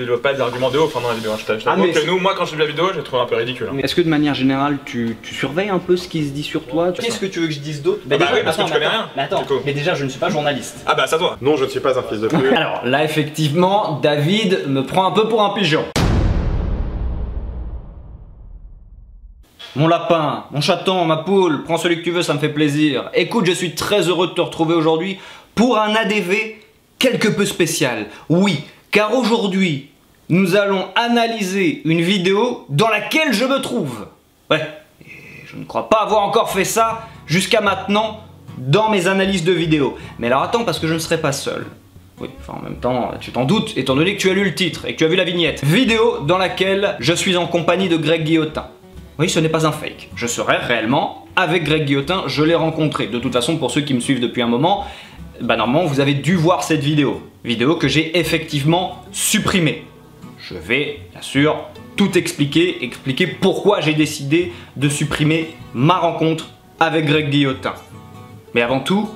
Il doit pas être d'arguments de ouf dans la vidéo, je t'avoue que moi quand j'ai vu la vidéo, j'ai trouvé un peu ridicule. Mais est-ce que de manière générale, tu surveilles un peu ce qui se dit sur toi? Qu'est-ce que tu veux que je dise d'autre? Bah oui, parce que tu connais rien. Mais attends, mais déjà je ne suis pas journaliste. Ah bah ça toi. Non, je ne suis pas un fils de pute. Alors là, effectivement, David me prend un peu pour un pigeon. Mon lapin, mon chaton, ma poule, prends celui que tu veux, ça me fait plaisir. Écoute, je suis très heureux de te retrouver aujourd'hui pour un ADV quelque peu spécial. Oui, car aujourd'hui, nous allons analyser une vidéo dans laquelle je me trouve. Ouais, et je ne crois pas avoir encore fait ça jusqu'à maintenant dans mes analyses de vidéos. Mais alors attends, parce que je ne serai pas seul. Oui, enfin en même temps, tu t'en doutes, étant donné que tu as lu le titre et que tu as vu la vignette. Vidéo dans laquelle je suis en compagnie de Greg Guillotin. Oui, ce n'est pas un fake. Je serai réellement avec Greg Guillotin, je l'ai rencontré. De toute façon, pour ceux qui me suivent depuis un moment, bah normalement, vous avez dû voir cette vidéo. Vidéo que j'ai effectivement supprimée. Je vais, bien sûr, tout expliquer pourquoi j'ai décidé de supprimer ma rencontre avec Greg Guillotin. Mais avant tout,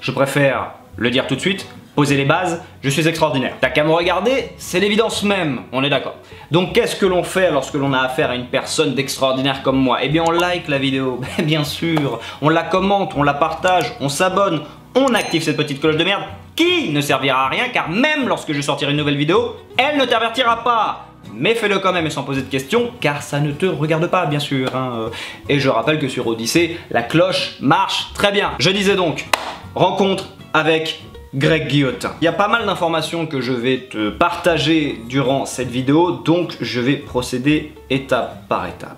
je préfère le dire tout de suite, poser les bases, je suis extraordinaire. T'as qu'à me regarder, c'est l'évidence même, on est d'accord. Donc qu'est-ce que l'on fait lorsque l'on a affaire à une personne d'extraordinaire comme moi? Eh bien on like la vidéo, bien sûr, on la commente, on la partage, on s'abonne, on active cette petite cloche de merde qui ne servira à rien car même lorsque je sortirai une nouvelle vidéo, elle ne t'avertira pas. Mais fais-le quand même et sans poser de questions car ça ne te regarde pas bien sûr. Et je rappelle que sur Odyssée, la cloche marche très bien. Je disais donc, rencontre avec Greg Guillotin. Il y a pas mal d'informations que je vais te partager durant cette vidéo, donc je vais procéder étape par étape.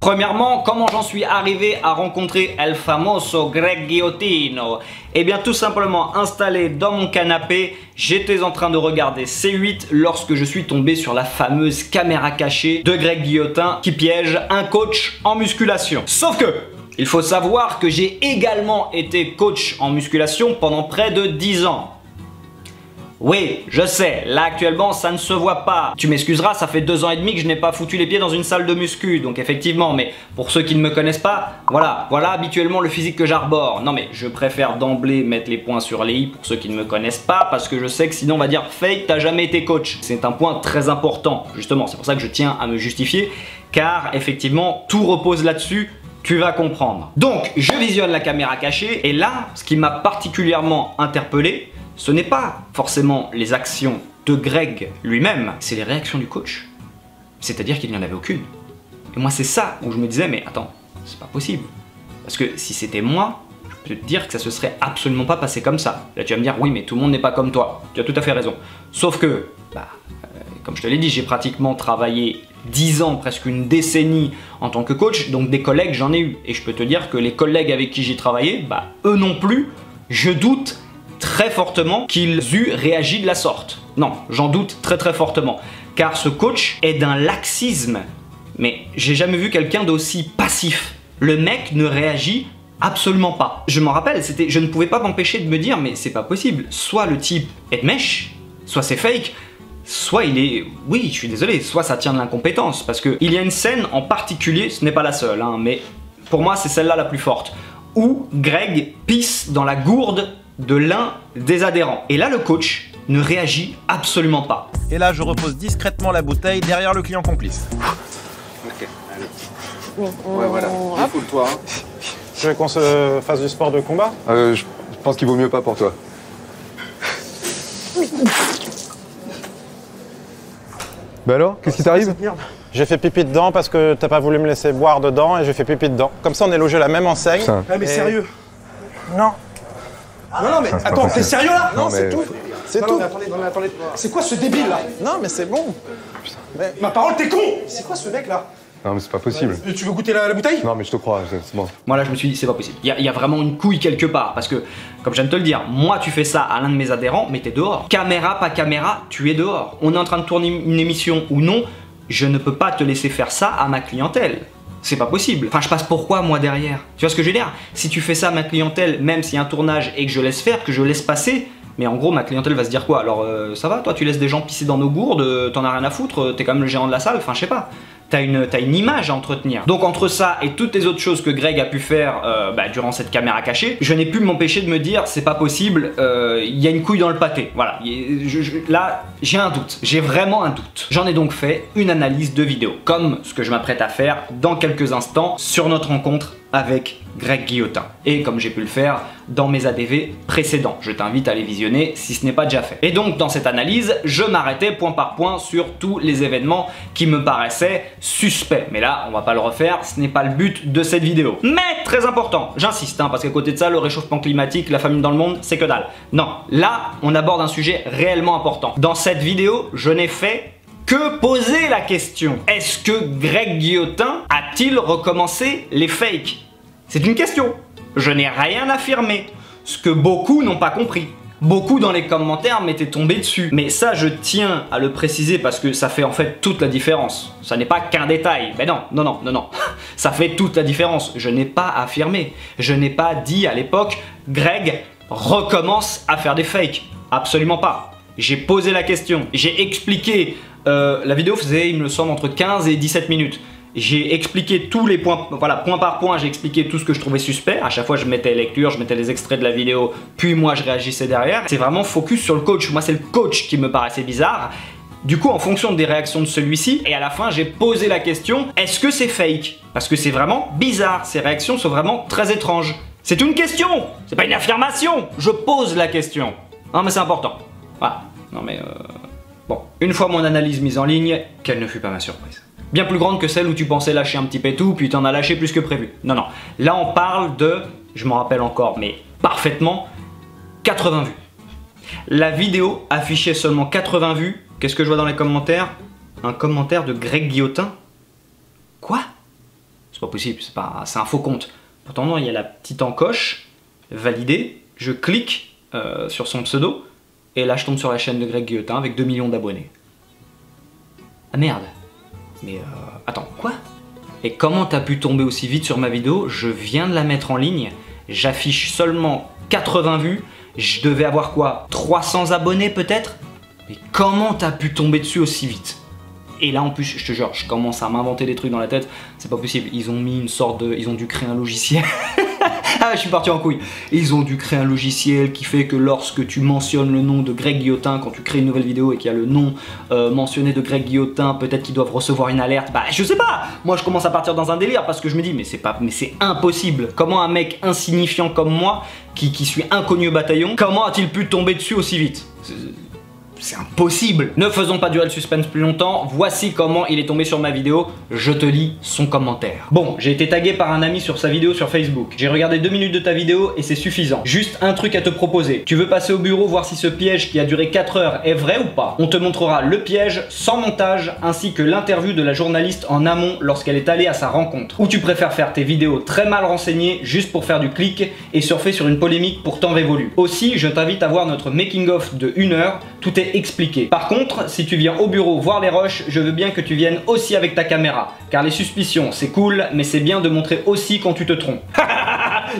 Premièrement, comment j'en suis arrivé à rencontrer El Famoso Greg Guillotino? Eh bien tout simplement installé dans mon canapé, j'étais en train de regarder C8 lorsque je suis tombé sur la fameuse caméra cachée de Greg Guillotin qui piège un coach en musculation. Sauf que il faut savoir que j'ai également été coach en musculation pendant près de 10 ans. Oui, je sais, là actuellement ça ne se voit pas. Tu m'excuseras, ça fait 2 ans et demi que je n'ai pas foutu les pieds dans une salle de muscu, donc effectivement, mais pour ceux qui ne me connaissent pas, voilà habituellement le physique que j'arbore. Non mais je préfère d'emblée mettre les points sur les i pour ceux qui ne me connaissent pas, parce que je sais que sinon on va dire fake, t'as jamais été coach. C'est un point très important, justement, c'est pour ça que je tiens à me justifier, car effectivement tout repose là-dessus. Tu vas comprendre. Donc, je visionne la caméra cachée et là, ce qui m'a particulièrement interpellé, ce n'est pas forcément les actions de Greg lui-même, c'est les réactions du coach. C'est-à-dire qu'il n'y en avait aucune. Et moi, c'est ça où je me disais, mais attends, c'est pas possible. Parce que si c'était moi, je peux te dire que ça se serait absolument pas passé comme ça. Là, tu vas me dire, oui, mais tout le monde n'est pas comme toi. Tu as tout à fait raison. Sauf que, comme je te l'ai dit, j'ai pratiquement travaillé 10 ans, presque une décennie en tant que coach, donc des collègues j'en ai eu. Et je peux te dire que les collègues avec qui j'ai travaillé, eux non plus, je doute très fortement qu'ils euent réagi de la sorte. Non, j'en doute très très fortement. Car ce coach est d'un laxisme. Mais j'ai jamais vu quelqu'un d'aussi passif. Le mec ne réagit absolument pas. Je m'en rappelle, je ne pouvais pas m'empêcher de me dire, mais c'est pas possible. Soit le type est de mèche, soit c'est fake, soit il est... Oui, je suis désolé, soit ça tient de l'incompétence. Parce qu'il y a une scène en particulier, ce n'est pas la seule, mais pour moi c'est celle-là la plus forte, où Greg pisse dans la gourde de l'un des adhérents. Et là le coach ne réagit absolument pas. Et là je repose discrètement la bouteille derrière le client complice. Ok, allez. Ouais, voilà, défoule-toi. Tu veux qu'on se fasse du sport de combat? Je pense qu'il vaut mieux pas pour toi. Bah alors, qu'est-ce qui t'arrive? J'ai fait pipi dedans parce que t'as pas voulu me laisser boire dedans et j'ai fait pipi dedans. Comme ça on est logé à la même enseigne. Ah mais sérieux? Non. Non mais attends, t'es sérieux là? Non, c'est tout. C'est tout. Mais attendez. C'est quoi ce débile là? Non mais c'est bon. Mais... Ma parole, t'es con! C'est quoi ce mec là? Non mais c'est pas possible. Tu veux goûter la bouteille? Non mais je te crois, c'est bon. Moi là je me suis dit c'est pas possible. Il y a vraiment une couille quelque part. Parce que, comme je viens de te le dire, moi tu fais ça à l'un de mes adhérents, mais t'es dehors. Caméra, pas caméra, tu es dehors. On est en train de tourner une émission ou non, je ne peux pas te laisser faire ça à ma clientèle. C'est pas possible. Enfin je passe pourquoi moi derrière? Tu vois ce que je veux dire? Si tu fais ça à ma clientèle, même s'il y a un tournage et que je laisse faire, que je laisse passer, mais en gros ma clientèle va se dire quoi? Alors ça va, toi tu laisses des gens pisser dans nos gourdes, t'en as rien à foutre, t'es quand même le gérant de la salle, enfin je sais pas. T'as une image à entretenir. Donc entre ça et toutes les autres choses que Greg a pu faire durant cette caméra cachée, je n'ai pu m'empêcher de me dire c'est pas possible, il y a une couille dans le pâté. Voilà, là j'ai un doute, j'ai vraiment un doute. J'en ai donc fait une analyse de vidéo, comme ce que je m'apprête à faire dans quelques instants sur notre rencontre avec Greg Guillotin. Et comme j'ai pu le faire dans mes ADV précédents. Je t'invite à les visionner si ce n'est pas déjà fait. Et donc dans cette analyse, je m'arrêtais point par point sur tous les événements qui me paraissaient suspects. Mais là, on va pas le refaire, ce n'est pas le but de cette vidéo. Mais très important, j'insiste, parce qu'à côté de ça, le réchauffement climatique, la famine dans le monde, c'est que dalle. Non, là, on aborde un sujet réellement important. Dans cette vidéo, je n'ai fait que poser la question. Est-ce que Greg Guillotin a-t-il recommencé les fakes? C'est une question. Je n'ai rien affirmé. Ce que beaucoup n'ont pas compris. Beaucoup dans les commentaires m'étaient tombés dessus. Mais ça, je tiens à le préciser parce que ça fait en fait toute la différence. Ça n'est pas qu'un détail. Mais non, non, non, non, non. Ça fait toute la différence. Je n'ai pas affirmé. Je n'ai pas dit à l'époque, Greg recommence à faire des fakes. Absolument pas. J'ai posé la question. J'ai expliqué. La vidéo faisait, il me semble, entre 15 et 17 minutes. J'ai expliqué tous les points, voilà, point par point, j'ai expliqué tout ce que je trouvais suspect. À chaque fois, je mettais lecture, je mettais les extraits de la vidéo, puis moi, je réagissais derrière. C'est vraiment focus sur le coach. Moi, c'est le coach qui me paraissait bizarre. Du coup, en fonction des réactions de celui-ci, et à la fin, j'ai posé la question, est-ce que c'est fake? Parce que c'est vraiment bizarre. Ces réactions sont vraiment très étranges. C'est une question, c'est pas une affirmation. Je pose la question. Non, mais c'est important. Voilà. Non, mais bon, une fois mon analyse mise en ligne, quelle ne fut pas ma surprise. Bien plus grande que celle où tu pensais lâcher un petit pétou, puis t'en as lâché plus que prévu. Non, non. Là, on parle de, je m'en rappelle encore, mais parfaitement, 80 vues. La vidéo affichait seulement 80 vues. Qu'est-ce que je vois dans les commentaires? Un commentaire de Greg Guillotin. Quoi? C'est pas possible, c'est un faux compte. Pourtant, non, il y a la petite encoche, validé. Je clique sur son pseudo, et là, je tombe sur la chaîne de Greg Guillotin avec 2 millions d'abonnés. Ah merde. Mais attends, quoi? Et comment t'as pu tomber aussi vite sur ma vidéo? Je viens de la mettre en ligne, j'affiche seulement 80 vues, je devais avoir quoi? 300 abonnés peut-être? Mais comment t'as pu tomber dessus aussi vite? Et là en plus, je te jure, je commence à m'inventer des trucs dans la tête, c'est pas possible, ils ont mis une sorte de... ils ont dû créer un logiciel. Ah, je suis parti en couille. Ils ont dû créer un logiciel qui fait que lorsque tu mentionnes le nom de Greg Guillotin, quand tu crées une nouvelle vidéo et qu'il y a le nom mentionné de Greg Guillotin, peut-être qu'ils doivent recevoir une alerte. Bah, je sais pas. Moi, je commence à partir dans un délire parce que je me dis, mais c'est impossible. Comment un mec insignifiant comme moi, qui suis inconnu au bataillon, comment a-t-il pu tomber dessus aussi vite? C'est impossible. Ne faisons pas durer le suspense plus longtemps. Voici comment il est tombé sur ma vidéo. Je te lis son commentaire. Bon, j'ai été tagué par un ami sur sa vidéo sur Facebook. J'ai regardé 2 minutes de ta vidéo et c'est suffisant. Juste un truc à te proposer. Tu veux passer au bureau voir si ce piège qui a duré 4 heures est vrai ou pas? On te montrera le piège sans montage ainsi que l'interview de la journaliste en amont lorsqu'elle est allée à sa rencontre. Ou tu préfères faire tes vidéos très mal renseignées juste pour faire du clic et surfer sur une polémique pourtant révolue. Aussi, je t'invite à voir notre making-of de 1 heure. Tout est expliqué. Par contre, si tu viens au bureau voir les rushs, je veux bien que tu viennes aussi avec ta caméra. Car les suspicions, c'est cool, mais c'est bien de montrer aussi quand tu te trompes.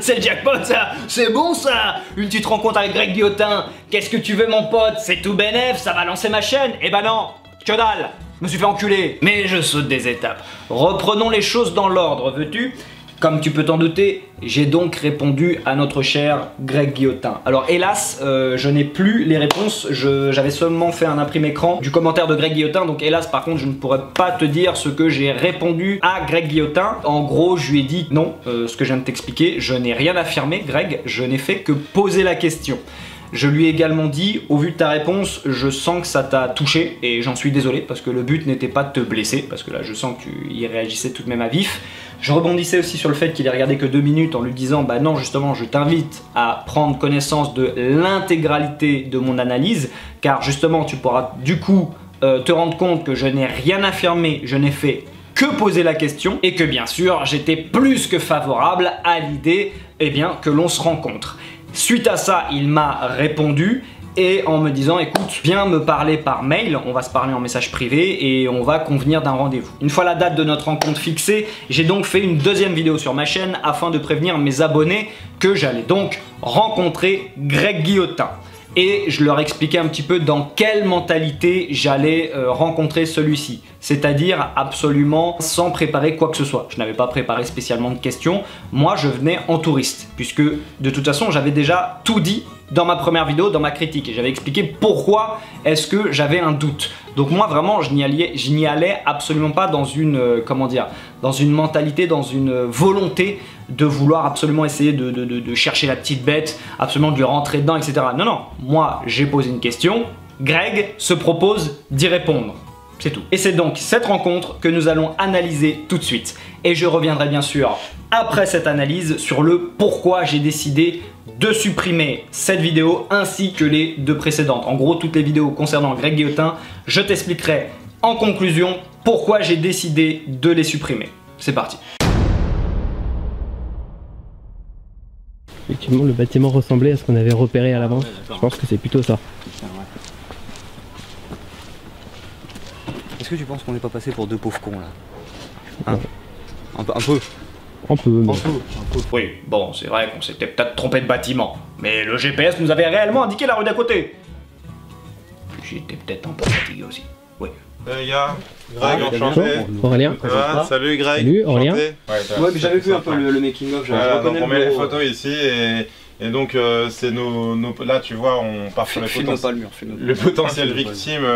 C'est le jackpot ça! C'est bon ça! Une petite rencontre avec Greg Guillotin. Qu'est-ce que tu veux mon pote? C'est tout bénef, ça va lancer ma chaîne? Eh ben non! Que dalle! Je me suis fait enculer. Mais je saute des étapes. Reprenons les choses dans l'ordre, veux-tu? Comme tu peux t'en douter, j'ai donc répondu à notre cher Greg Guillotin. Alors hélas, je n'ai plus les réponses, j'avais seulement fait un imprimé écran du commentaire de Greg Guillotin, donc hélas par contre je ne pourrais pas te dire ce que j'ai répondu à Greg Guillotin. En gros, je lui ai dit non, ce que je viens de t'expliquer, je n'ai rien affirmé Greg, je n'ai fait que poser la question. Je lui ai également dit, au vu de ta réponse, je sens que ça t'a touché et j'en suis désolé parce que le but n'était pas de te blesser, parce que là je sens que tu y réagissais tout de même à vif. Je rebondissais aussi sur le fait qu'il ait regardé que 2 minutes en lui disant bah non justement je t'invite à prendre connaissance de l'intégralité de mon analyse car justement tu pourras du coup te rendre compte que je n'ai rien affirmé, je n'ai fait que poser la question et que bien sûr j'étais plus que favorable à l'idée que l'on se rencontre. Suite à ça, il m'a répondu et en me disant écoute, viens me parler par mail, on va se parler en message privé et on va convenir d'un rendez-vous. Une fois la date de notre rencontre fixée, j'ai donc fait une deuxième vidéo sur ma chaîne afin de prévenir mes abonnés que j'allais donc rencontrer Greg Guillotin. Et je leur expliquais un petit peu dans quelle mentalité j'allais rencontrer celui-ci. c'est-à-dire absolument sans préparer quoi que ce soit. Je n'avais pas préparé spécialement de questions, moi je venais en touriste, puisque de toute façon j'avais déjà tout dit dans ma première vidéo, dans ma critique, et j'avais expliqué pourquoi est-ce que j'avais un doute. Donc moi vraiment je n'y allais absolument pas dans une, comment dire, dans une mentalité, dans une volonté de vouloir absolument essayer de chercher la petite bête, absolument de lui rentrer dedans, etc. Non, non, moi j'ai posé une question, Greg se propose d'y répondre. C'est tout. Et c'est donc cette rencontre que nous allons analyser tout de suite. Et je reviendrai bien sûr après cette analyse sur le pourquoi j'ai décidé de supprimer cette vidéo ainsi que les deux précédentes. En gros, toutes les vidéos concernant Greg Guillotin, je t'expliquerai en conclusion pourquoi j'ai décidé de les supprimer. C'est parti. Effectivement, le bâtiment ressemblait à ce qu'on avait repéré à l'avance. Je pense que c'est plutôt ça. Est-ce que tu penses qu'on n'est pas passé pour deux pauvres cons là, hein? Un peu. Un peu, mais... Oui, bon, c'est vrai qu'on s'était peut-être trompé de bâtiment, mais le GPS nous avait réellement indiqué la rue d'à côté. J'étais peut-être un peu fatigué aussi. Oui. Les gars, Greg, enchanté. Aurélien. Salut Greg. Salut Aurélien. Ouais, mais j'avais vu un peu le making of. Voilà, donc on met les photos ici et donc c'est là tu vois on part sur le potentiel victime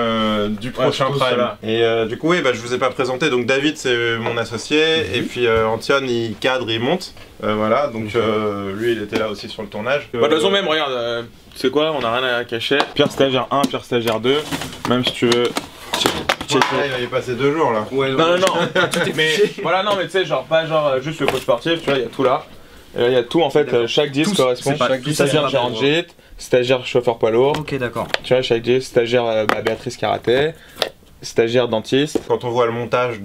du prochain Prime. Et du coup oui, bah, je vous ai pas présenté, donc David c'est mon associé et puis Antoine il cadre, il monte. Voilà, donc lui il était là aussi sur le tournage. Bah, de toute façon même regarde, tu sais quoi, on a rien à cacher. Pierre stagiaire 1, Pierre stagiaire 2, même si tu veux... Il va y passer 2 jours là. Ouais, non. Mais voilà, non mais tu sais, genre pas genre juste le coach sportif, tu vois, il y a tout là. Il y a tout en fait, chaque disque correspond. Stagiaire gérant de gîte, stagiaire chauffeur poids lourd. Ok, d'accord. Tu vois, chaque disque, stagiaire Béatrice Karaté, stagiaire dentiste. Quand on voit le montage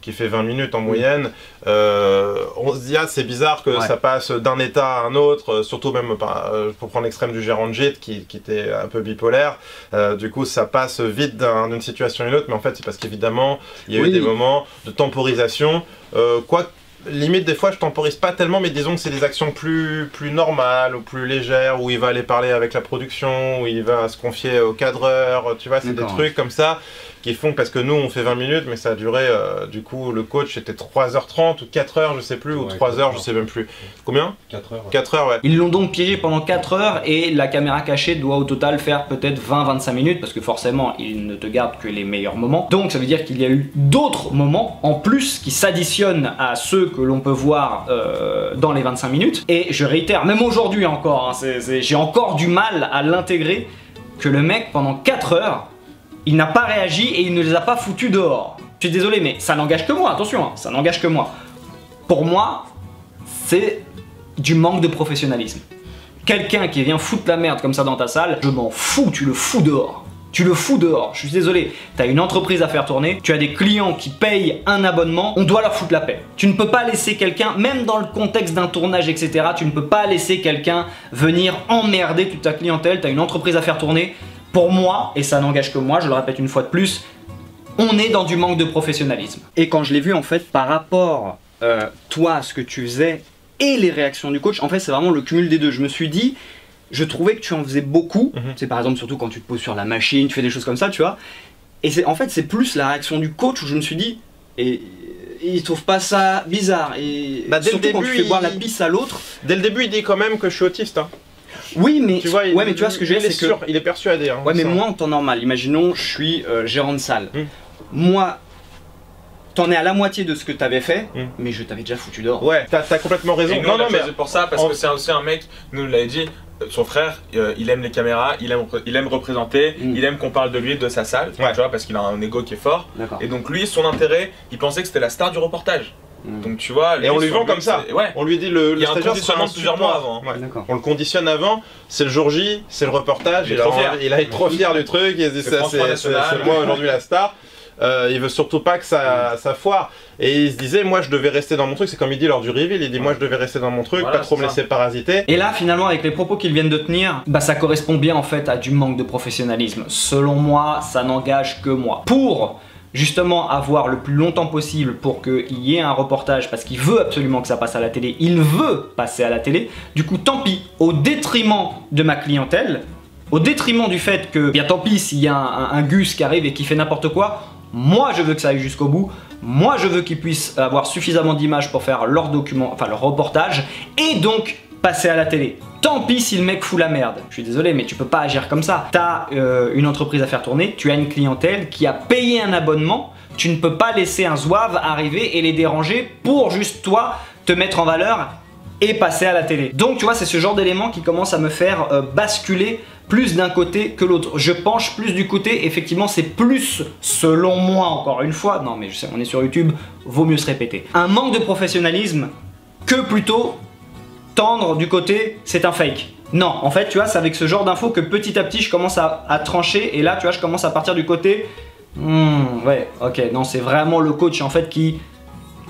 qui fait 20 minutes en moyenne, on se dit ah c'est bizarre que ça passe d'un état à un autre, surtout même pour prendre l'extrême du gérant de gîte qui était un peu bipolaire. Du coup ça passe vite d'une situation à une autre, mais en fait c'est parce qu'évidemment il y a eu des moments de temporisation. Limite des fois je temporise pas tellement, mais disons que c'est des actions plus normales ou plus légères, où il va aller parler avec la production, où il va se confier au cadreur, tu vois, c'est des trucs comme ça qui font, parce que nous on fait 20 minutes mais ça a duré, du coup le coach était 3h30 ou 4h je sais plus, ou 3h je sais même plus. Combien? 4h ouais. Ils l'ont donc piégé pendant 4 heures et la caméra cachée doit au total faire peut-être 20-25 minutes parce que forcément il ne te garde que les meilleurs moments. Donc ça veut dire qu'il y a eu d'autres moments en plus qui s'additionnent à ceux que l'on peut voir dans les 25 minutes. Et je réitère, même aujourd'hui encore, hein, j'ai encore du mal à l'intégrer que le mec pendant 4 heures il n'a pas réagi et il ne les a pas foutus dehors. Je suis désolé mais ça n'engage que moi, attention, hein, ça n'engage que moi. Pour moi, c'est du manque de professionnalisme. Quelqu'un qui vient foutre la merde comme ça dans ta salle, je m'en fous, tu le fous dehors. Tu le fous dehors, je suis désolé, t'as une entreprise à faire tourner, tu as des clients qui payent un abonnement, on doit leur foutre la paix. Tu ne peux pas laisser quelqu'un, même dans le contexte d'un tournage, etc., tu ne peux pas laisser quelqu'un venir emmerder toute ta clientèle, t'as une entreprise à faire tourner. Pour moi, et ça n'engage que moi, je le répète une fois de plus, on est dans du manque de professionnalisme. Et quand je l'ai vu en fait, par rapport, toi, ce que tu faisais, et les réactions du coach, en fait c'est vraiment le cumul des deux. Je me suis dit, je trouvais que tu en faisais beaucoup, c'est par exemple surtout quand tu te poses sur la machine, tu fais des choses comme ça, tu vois. Et en fait c'est plus la réaction du coach où je me suis dit, et il trouve pas ça bizarre. Et surtout quand tu fais boire la pisse à l'autre. Dès le début il dit quand même que je suis autiste. Hein. Oui, mais tu vois, mais tu vois ce que je veux dire, c'est que il est persuadé. Hein, ouais, mais moi en temps normal, imaginons je suis gérant de salle. Moi, t'en es à la moitié de ce que t'avais fait, mais je t'avais déjà foutu dehors. Ouais, t'as complètement raison. Et nous, non, mais c'est pour ça, parce que c'est aussi un mec, nous l'avait dit, son frère, il aime les caméras, il aime représenter, il aime qu'on parle de lui, de sa salle, tu vois, parce qu'il a un ego qui est fort. Et donc lui, son intérêt, il pensait que c'était la star du reportage. Donc tu vois, lui, et on lui vend comme ça. Ouais. On lui dit le stagiaire sera plusieurs mois avant. Ouais. On le conditionne avant. C'est le jour J, c'est le reportage. Il a été trop fier du truc. Il se dit c'est moi aujourd'hui la star. Il veut surtout pas que ça foire. Et il se disait, moi je devais rester dans mon truc. C'est comme il dit lors du reveal, il dit moi je devais rester dans mon truc, voilà, pas trop me laisser parasiter. Et là finalement avec les propos qu'ils viennent de tenir, bah ça correspond bien en fait à du manque de professionnalisme. Selon moi, ça n'engage que moi. Pour justement avoir le plus longtemps possible pour qu'il y ait un reportage, parce qu'il veut absolument que ça passe à la télé, il veut passer à la télé, du coup tant pis, au détriment de ma clientèle, au détriment du fait que, bien tant pis s'il y a un Gus qui arrive et qui fait n'importe quoi, Moi, je veux que ça aille jusqu'au bout. Moi, je veux qu'ils puissent avoir suffisamment d'images pour faire leur document, enfin leur reportage, et donc passer à la télé. Tant pis si le mec fout la merde. Je suis désolé, mais tu peux pas agir comme ça. T'as une entreprise à faire tourner, tu as une clientèle qui a payé un abonnement. Tu ne peux pas laisser un zouave arriver et les déranger pour juste toi te mettre en valeur et passer à la télé. Donc tu vois, c'est ce genre d'élément qui commence à me faire basculer plus d'un côté que l'autre. Je penche plus du côté, effectivement c'est plus, selon moi encore une fois, non mais je sais, on est sur YouTube, vaut mieux se répéter, un manque de professionnalisme que plutôt tendre du côté c'est un fake. Non, en fait tu vois, c'est avec ce genre d'infos que petit à petit je commence à trancher, et là tu vois, je commence à partir du côté ouais, ok, non, c'est vraiment le coach en fait qui,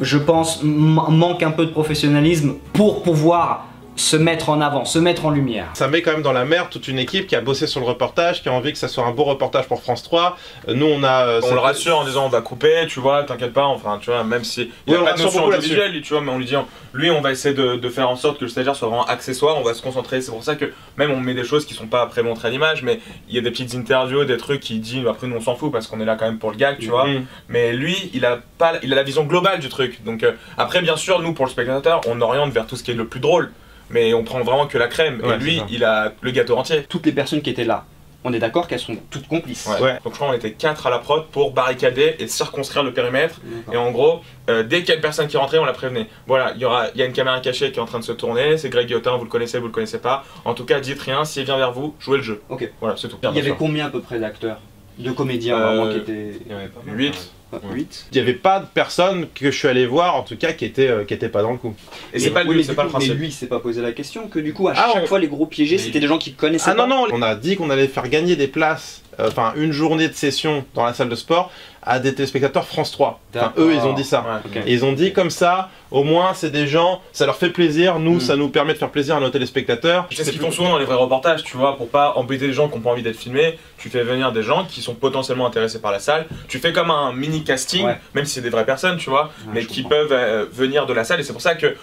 je pense, manque un peu de professionnalisme pour pouvoir se mettre en avant, se mettre en lumière. Ça met quand même dans la merde toute une équipe qui a bossé sur le reportage, qui a envie que ça soit un beau reportage pour France 3. Nous on a... on le rassure en disant on va couper, tu vois, t'inquiète pas, enfin tu vois, même si il n'y a pas de notion audiovisuelle, tu vois, mais on lui dit, lui on va essayer de faire en sorte que le stagiaire soit vraiment accessoire, on va se concentrer, c'est pour ça que même on met des choses qui sont pas après montrées à l'image, mais il y a des petites interviews, des trucs qui dit, après nous on s'en fout parce qu'on est là quand même pour le gag, tu vois, mais lui il a la vision globale du truc, donc après bien sûr nous pour le spectateur on oriente vers tout ce qui est le plus drôle, mais on prend vraiment que la crème, et lui il a le gâteau entier. Toutes les personnes qui étaient là, on est d'accord qu'elles sont toutes complices. Ouais. Donc je crois qu'on était 4 à la prod pour barricader et circonscrire le périmètre, et en gros dès qu'il y a une personne qui rentrait on la prévenait. Voilà, il y a une caméra cachée qui est en train de se tourner, c'est Greg Guillotin, vous le connaissez pas, en tout cas dites rien, s'il vient vers vous, jouez le jeu. Ok. Voilà, c'est tout. Il y avait combien à peu près d'acteurs, de comédiens vraiment qui étaient... 8. 8. Il n'y avait pas de personne que je suis allé voir en tout cas qui était pas dans le coup. Et c'est pas le but, c'est pas le principe. Mais lui il s'est pas posé la question que du coup à chaque fois les gros piégés c'était des gens qui connaissaient pas. Ah non, on a dit qu'on allait faire gagner des places, enfin une journée de session dans la salle de sport à des téléspectateurs France 3. Enfin, eux ils ont dit ça. Ouais, okay. Et ils ont dit comme ça, au moins c'est des gens, ça leur fait plaisir, nous ça nous permet de faire plaisir à nos téléspectateurs. C'est ce qu'ils font souvent dans les vrais reportages, tu vois, pour pas embêter les gens qui n'ont pas envie d'être filmés, tu fais venir des gens qui sont potentiellement intéressés par la salle, tu fais comme un mini casting, même si c'est des vraies personnes, tu vois, mais qui peuvent venir de la salle, et c'est pour ça que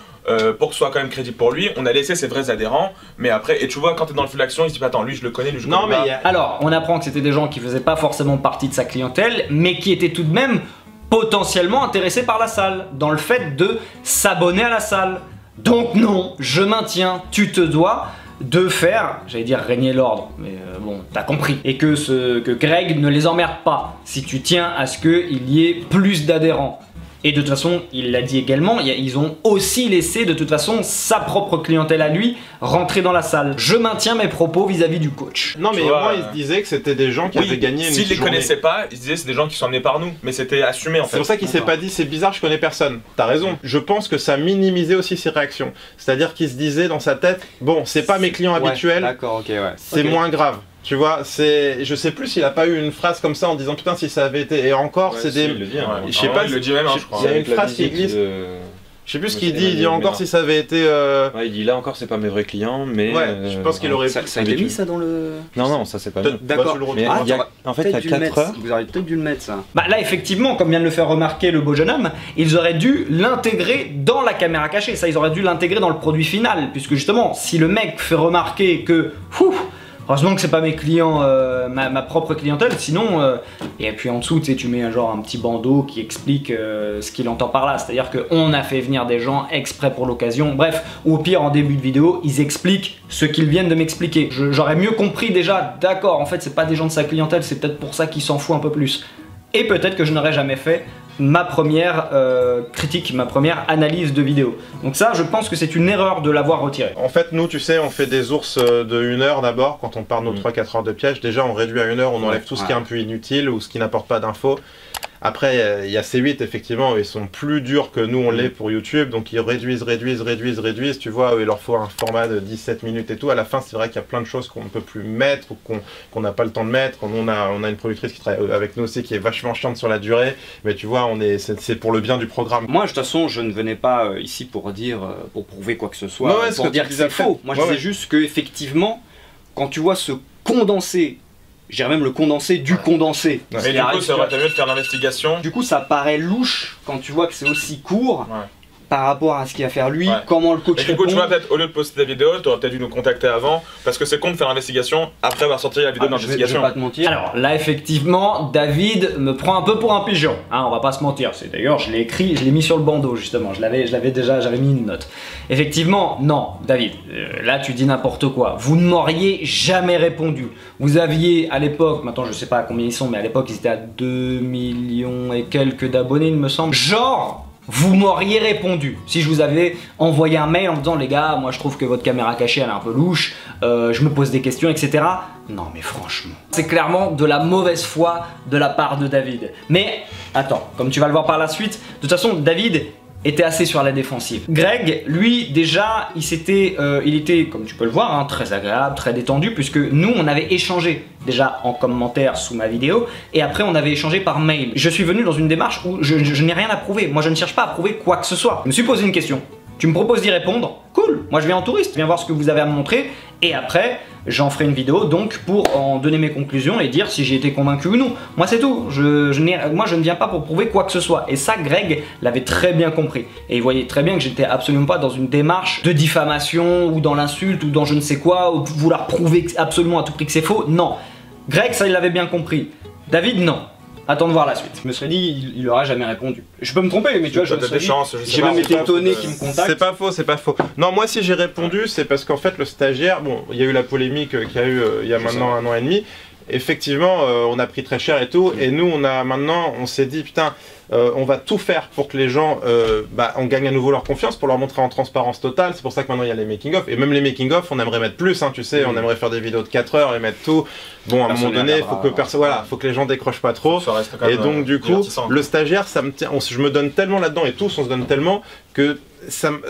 pour que ce soit quand même crédible pour lui, on a laissé ses vrais adhérents, mais après, et tu vois, quand t'es dans le feu de l'action, il se dit attends, lui je le connais, lui je le connais pas. Alors, on apprend que c'était des gens qui faisaient pas forcément partie de sa clientèle, mais qui étaient tout de même potentiellement intéressés par la salle, dans le fait de s'abonner à la salle. Donc non, je maintiens, tu te dois de faire, j'allais dire régner l'ordre, mais bon, t'as compris. Et que Greg ne les emmerde pas, si tu tiens à ce qu'il y ait plus d'adhérents. Et de toute façon, il l'a dit également, ils ont aussi laissé de toute façon sa propre clientèle à lui rentrer dans la salle. Je maintiens mes propos vis-à-vis du coach. Non mais au moins il se disait que c'était des gens qui avaient gagné une journée. S'il les connaissait pas, il se disait c'est des gens qui sont amenés par nous, mais c'était assumé en fait. C'est pour ça qu'il s'est pas dit c'est bizarre, je connais personne. T'as raison. Je pense que ça minimisait aussi ses réactions. C'est-à-dire qu'il se disait dans sa tête, bon c'est pas mes clients habituels, d'accord, ok, ouais. C'est moins grave. Tu vois, c'est, je sais plus s'il a pas eu une phrase comme ça en disant putain si ça avait été, et encore c'est des, je sais pas, il le dit même, je crois. Il y a une phrase qui glisse. Je sais plus ce qu'il dit, il dit encore si ça avait été... Ouais, il dit là encore c'est pas mes vrais clients, mais... Ouais, je pense qu'il aurait... Ça a été mis ça dans le... Non, ça c'est pas mis. D'accord. En fait, il y a 4 heures... Vous auriez peut-être dû le mettre ça. Bah là effectivement, comme vient de le faire remarquer le beau jeune homme, ils auraient dû l'intégrer dans la caméra cachée. Ça, ils auraient dû l'intégrer dans le produit final. Puisque justement, si le mec fait remarquer que... Heureusement que c'est pas mes clients, ma propre clientèle, sinon... et puis en dessous, tu sais, tu mets genre un petit bandeau qui explique ce qu'il entend par là. C'est-à-dire qu'on a fait venir des gens exprès pour l'occasion. Bref, ou au pire, en début de vidéo, ils expliquent ce qu'ils viennent de m'expliquer. J'aurais mieux compris déjà, d'accord, en fait, c'est pas des gens de sa clientèle, c'est peut-être pour ça qu'il s'en fout un peu plus. Et peut-être que je n'aurais jamais fait ma première critique, ma première analyse de vidéo. Donc ça, je pense que c'est une erreur de l'avoir retiré. En fait, nous, tu sais, on fait des ours de 1 heure d'abord, quand on part nos 3-4 heures de piège. Déjà, on réduit à 1 heure, on enlève tout ce qui est un peu inutile ou ce qui n'apporte pas d'infos. Après, il y a C8, effectivement, ils sont plus durs que nous, on l'est pour YouTube, donc ils réduisent, tu vois, il leur faut un format de 17 minutes et tout. À la fin, c'est vrai qu'il y a plein de choses qu'on ne peut plus mettre, ou qu'on n'a pas le temps de mettre. On a une productrice qui travaille avec nous aussi, qui est vachement chiante sur la durée, mais tu vois, c'est pour le bien du programme. Moi, de toute façon, je ne venais pas ici pour dire, pour prouver quoi que ce soit, pour dire que c'est faux. Moi, je disais juste que effectivement, quand tu vois ce condensé, je dirais même le condensé du condensé. Mais du coup, ça aurait été mieux de faire l'investigation. Du coup, ça paraît louche quand tu vois que c'est aussi court par rapport à ce qu'il va faire lui, comment le coach répond. Du coup, tu vois, peut-être au lieu de poster la vidéo, tu aurais peut-être dû nous contacter avant, parce que c'est con de faire l'investigation après avoir sorti la vidéo d'investigation. Je vais pas te mentir. Alors là, effectivement, David me prend un peu pour un pigeon, hein, on va pas se mentir. D'ailleurs, je l'ai écrit, je l'ai mis sur le bandeau justement, j'avais mis une note. Effectivement, non, David, là tu dis n'importe quoi. Vous ne m'auriez jamais répondu. Vous aviez à l'époque, maintenant je sais pas à combien ils sont, mais à l'époque ils étaient à 2 millions et quelques d'abonnés, il me semble. Genre, vous m'auriez répondu si je vous avais envoyé un mail en disant les gars, moi je trouve que votre caméra cachée elle est un peu louche, je me pose des questions, etc. Non mais franchement, c'est clairement de la mauvaise foi de la part de David. Mais attends, comme tu vas le voir par la suite, de toute façon David était assez sur la défensive. Greg, lui, déjà, il était, comme tu peux le voir, hein, très agréable, très détendu, puisque nous, on avait échangé déjà en commentaire sous ma vidéo, et après, on avait échangé par mail. Je suis venu dans une démarche où je n'ai rien à prouver. Moi, je ne cherche pas à prouver quoi que ce soit. Je me suis posé une question. Tu me proposes d'y répondre? Cool, moi je viens en touriste, je viens voir ce que vous avez à me montrer, et après, j'en ferai une vidéo donc pour en donner mes conclusions et dire si j'ai été convaincu ou non. Moi c'est tout, moi je ne viens pas pour prouver quoi que ce soit. Et ça, Greg l'avait très bien compris. Et il voyait très bien que j'étais absolument pas dans une démarche de diffamation ou dans l'insulte ou dans je ne sais quoi, ou vouloir prouver absolument à tout prix que c'est faux. Non, Greg ça il l'avait bien compris. David non. Attends de voir la suite. Je me serais dit, il aura jamais répondu. Je peux me tromper, mais tu vois, je me serais dit, j'ai même été étonné qu'il me contacte. C'est pas faux, c'est pas faux. Non, moi si j'ai répondu, c'est parce qu'en fait le stagiaire, bon, il y a eu la polémique qu'il y a eu il y a maintenant 1 an et demi. Effectivement, on a pris très cher et tout, et nous on s'est dit putain, on va tout faire pour que les gens on gagne à nouveau leur confiance, pour leur montrer en transparence totale. C'est pour ça que maintenant il y a les making-of, et même les making-of on aimerait mettre plus, hein, tu sais, on aimerait faire des vidéos de 4 heures et mettre tout. Bon, à un moment donné, faut que les gens décrochent pas trop. Et donc du coup, le stagiaire, ça me tient, je me donne tellement là-dedans, et tous on se donne tellement que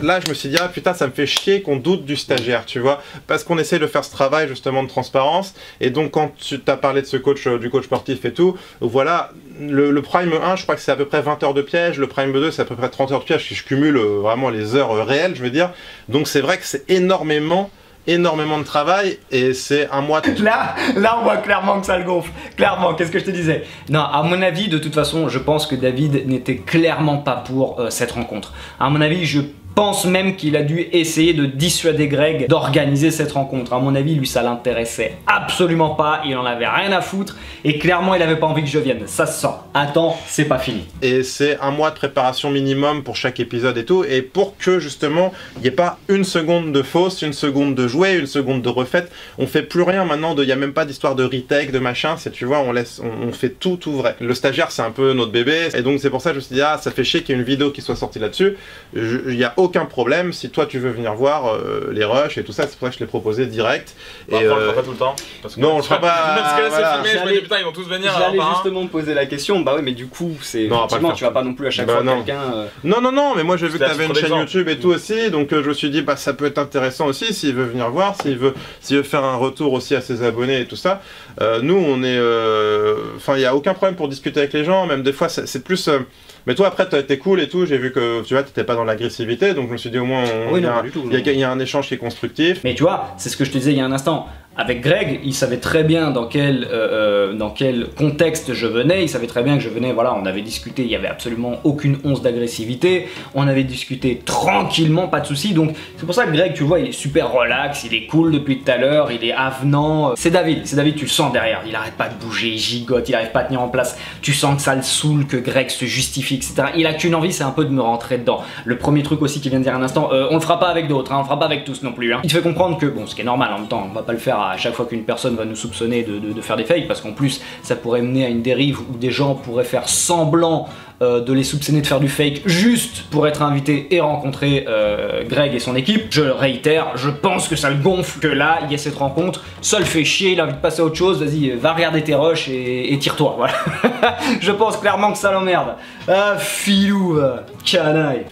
là je me suis dit ah putain, ça me fait chier qu'on doute du stagiaire, tu vois, parce qu'on essaie de faire ce travail justement de transparence. Et donc quand tu t'as parlé de ce coach, du coach sportif et tout, voilà, le Prime 1 je crois que c'est à peu près 20 heures de piège, le Prime 2 c'est à peu près 30 heures de piège, si je cumule vraiment les heures réelles, je veux dire. Donc c'est vrai que c'est énormément de travail, et c'est un mois de... Là on voit clairement que ça le gonfle. Clairement, qu'est-ce que je te disais? Non, à mon avis, de toute façon, je pense que David n'était clairement pas pour cette rencontre. À mon avis, je pense même qu'il a dû essayer de dissuader Greg d'organiser cette rencontre. À mon avis, lui, ça l'intéressait absolument pas, il en avait rien à foutre, et clairement, il avait pas envie que je vienne. Ça se sent. Attends, c'est pas fini. Et c'est un mois de préparation minimum pour chaque épisode et tout, et pour que justement, il n'y ait pas une seconde de fausse, une seconde de jouer, une seconde de refaite. On fait plus rien maintenant, il n'y a même pas d'histoire de retake, de machin, c'est, tu vois, on fait tout vrai. Le stagiaire, c'est un peu notre bébé, et donc c'est pour ça que je me suis dit, ah, ça fait chier qu'il y ait une vidéo qui soit sortie là-dessus. Il y a aucun problème, si toi tu veux venir voir les rushs et tout ça, c'est pour ça que je l'ai proposé direct. Bah, et on le fera pas tout le temps, parce que non, on le fera pas. Parce que là c'est filmé, je me dis putain, ils vont tous venir. J'allais justement me poser la question, bah ouais, mais du coup, c'est effectivement, tu vas pas non plus à chaque fois quelqu'un. Non, mais moi j'ai vu que tu avais une chaîne YouTube et tout aussi, donc je me suis dit, bah ça peut être intéressant aussi s'il veut venir voir, s'il veut faire un retour aussi à ses abonnés et tout ça. Nous, on est. Enfin, il n'y a aucun problème pour discuter avec les gens, même des fois, c'est plus. Mais toi, après, t'es cool et tout, j'ai vu que tu vois, t'étais pas dans l'agressivité, donc je me suis dit au moins, il y a un échange qui est constructif. Mais tu vois, c'est ce que je te disais il y a un instant. Avec Greg, il savait très bien dans quel contexte je venais, il savait très bien que je venais, voilà, on avait discuté, il n'y avait absolument aucune once d'agressivité, on avait discuté tranquillement, pas de soucis, donc c'est pour ça que Greg, tu le vois, il est super relax, il est cool depuis tout à l'heure, il est avenant. C'est David, tu le sens derrière, il arrête pas de bouger, il gigote, il arrête pas de tenir en place, tu sens que ça le saoule, que Greg se justifie, etc. Il a qu'une envie, c'est un peu de me rentrer dedans. Le premier truc aussi qu'il vient de dire un instant, on le fera pas avec d'autres, hein, on le fera pas avec tous non plus. Hein. Il te fait comprendre que, bon, ce qui est normal en même temps, on va pas le faire à chaque fois qu'une personne va nous soupçonner de faire des fakes, parce qu'en plus ça pourrait mener à une dérive où des gens pourraient faire semblant de les soupçonner de faire du fake juste pour être invités et rencontrer Greg et son équipe. Je le réitère, je pense que ça le gonfle que là il y ait cette rencontre, ça le fait chier, il a envie de passer à autre chose, vas-y va regarder tes rushs et tire-toi, voilà. Je pense clairement que ça l'emmerde. Ah filou, canaille.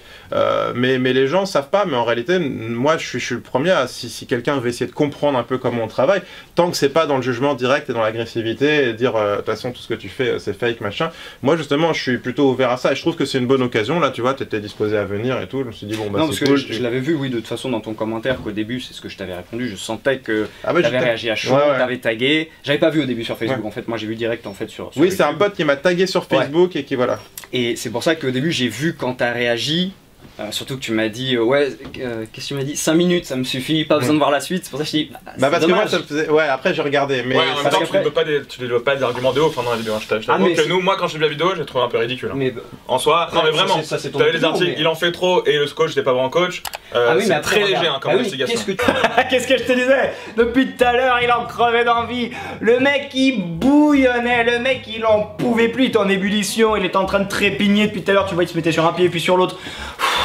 Mais les gens savent pas, mais en réalité, moi je suis le premier à, si quelqu'un veut essayer de comprendre un peu comment on travaille, tant que c'est pas dans le jugement direct et dans l'agressivité, et dire de toute façon tout ce que tu fais c'est fake, machin, moi justement je suis plutôt ouvert à ça, et je trouve que c'est une bonne occasion, là tu vois, t'étais disposé à venir et tout, je me suis dit bon bah c'est cool. Je l'avais vu, oui, de toute façon dans ton commentaire qu'au début, c'est ce que je t'avais répondu, je sentais que t'avais réagi à chaud, t'avais tagué, j'avais pas vu au début sur Facebook, en fait, moi j'ai vu direct en fait sur oui, c'est un pote qui m'a tagué sur Facebook et qui voilà. Et c'est pour ça qu'au début j'ai vu quand t'as réagi, Surtout que tu m'as dit, qu'est-ce que tu m'as dit, 5 minutes, ça me suffit, pas besoin de voir la suite. C'est pour ça que je dis, bah parce que moi ça me faisait. Ouais, après j'ai regardé, mais. Ouais, en même temps, tu développes pas des arguments de ouf dans la vidéo. Je t'avoue que nous, moi quand j'ai vu la vidéo, j'ai trouvé un peu ridicule. Mais en soi, non mais vraiment, t'avais les articles, il en fait trop et le coach n'était pas vraiment coach. C'est très léger comme investigation. Qu'est-ce que je te disais? Depuis tout à l'heure, il en crevait d'envie. Le mec il bouillonnait, le mec il en pouvait plus, il était en ébullition, il était en train de trépigner depuis tout à l'heure, tu vois, il se mettait sur un pied puis sur l'autre.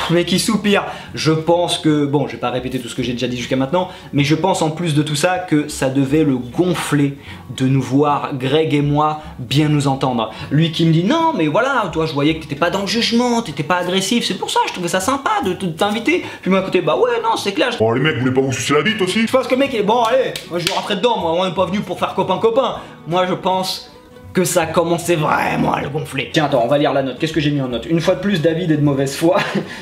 Le mec il soupire. Je pense que, bon, je vais pas répéter tout ce que j'ai déjà dit jusqu'à maintenant, mais je pense en plus de tout ça que ça devait le gonfler de nous voir, Greg et moi, bien nous entendre. Lui qui me dit non mais voilà, toi je voyais que t'étais pas dans le jugement, t'étais pas agressif, c'est pour ça je trouvais ça sympa de t'inviter. Puis moi à côté, bah ouais non c'est clair. Oh les mecs, vous voulez pas vous sucer la bite aussi? Je pense que le mec il est bon allez, moi je vais rentrer dedans, moi on est pas venu pour faire copain-copain. Moi je pense que ça commençait vraiment à le gonfler. Tiens, attends, on va lire la note. Qu'est-ce que j'ai mis en note? Une fois de plus, David est de mauvaise foi.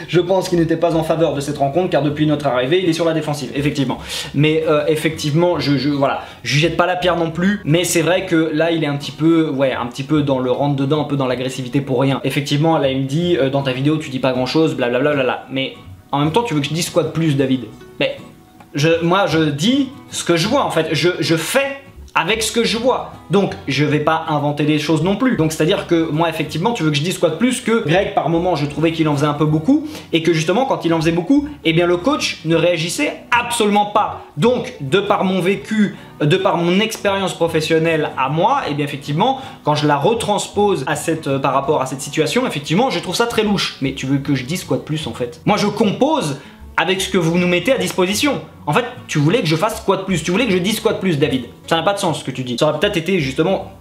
Je pense qu'il n'était pas en faveur de cette rencontre, car depuis notre arrivée, il est sur la défensive, effectivement. Mais effectivement, voilà, je jette pas la pierre non plus, mais c'est vrai que là, il est un petit peu, un petit peu dans le rentre-dedans, un peu dans l'agressivité pour rien. Effectivement, là, il me dit, dans ta vidéo, tu dis pas grand-chose, blablabla. Mais en même temps, tu veux que je dise quoi de plus, David? Mais moi, je dis ce que je vois, en fait. Je fais avec ce que je vois. Donc, je vais pas inventer des choses non plus. Donc, c'est-à-dire que moi, effectivement, tu veux que je dise quoi de plus que Greg, par moment, je trouvais qu'il en faisait un peu beaucoup et que justement, quand il en faisait beaucoup, eh bien, le coach ne réagissait absolument pas. Donc, de par mon vécu, de par mon expérience professionnelle à moi, eh bien, effectivement, quand je la retranspose par rapport à cette situation, effectivement, je trouve ça très louche. Mais tu veux que je dise quoi de plus, en fait? Moi, je compose avec ce que vous nous mettez à disposition. En fait, tu voulais que je fasse quoi de plus? Tu voulais que je dise quoi de plus, David? Ça n'a pas de sens ce que tu dis. Ça aurait peut-être été justement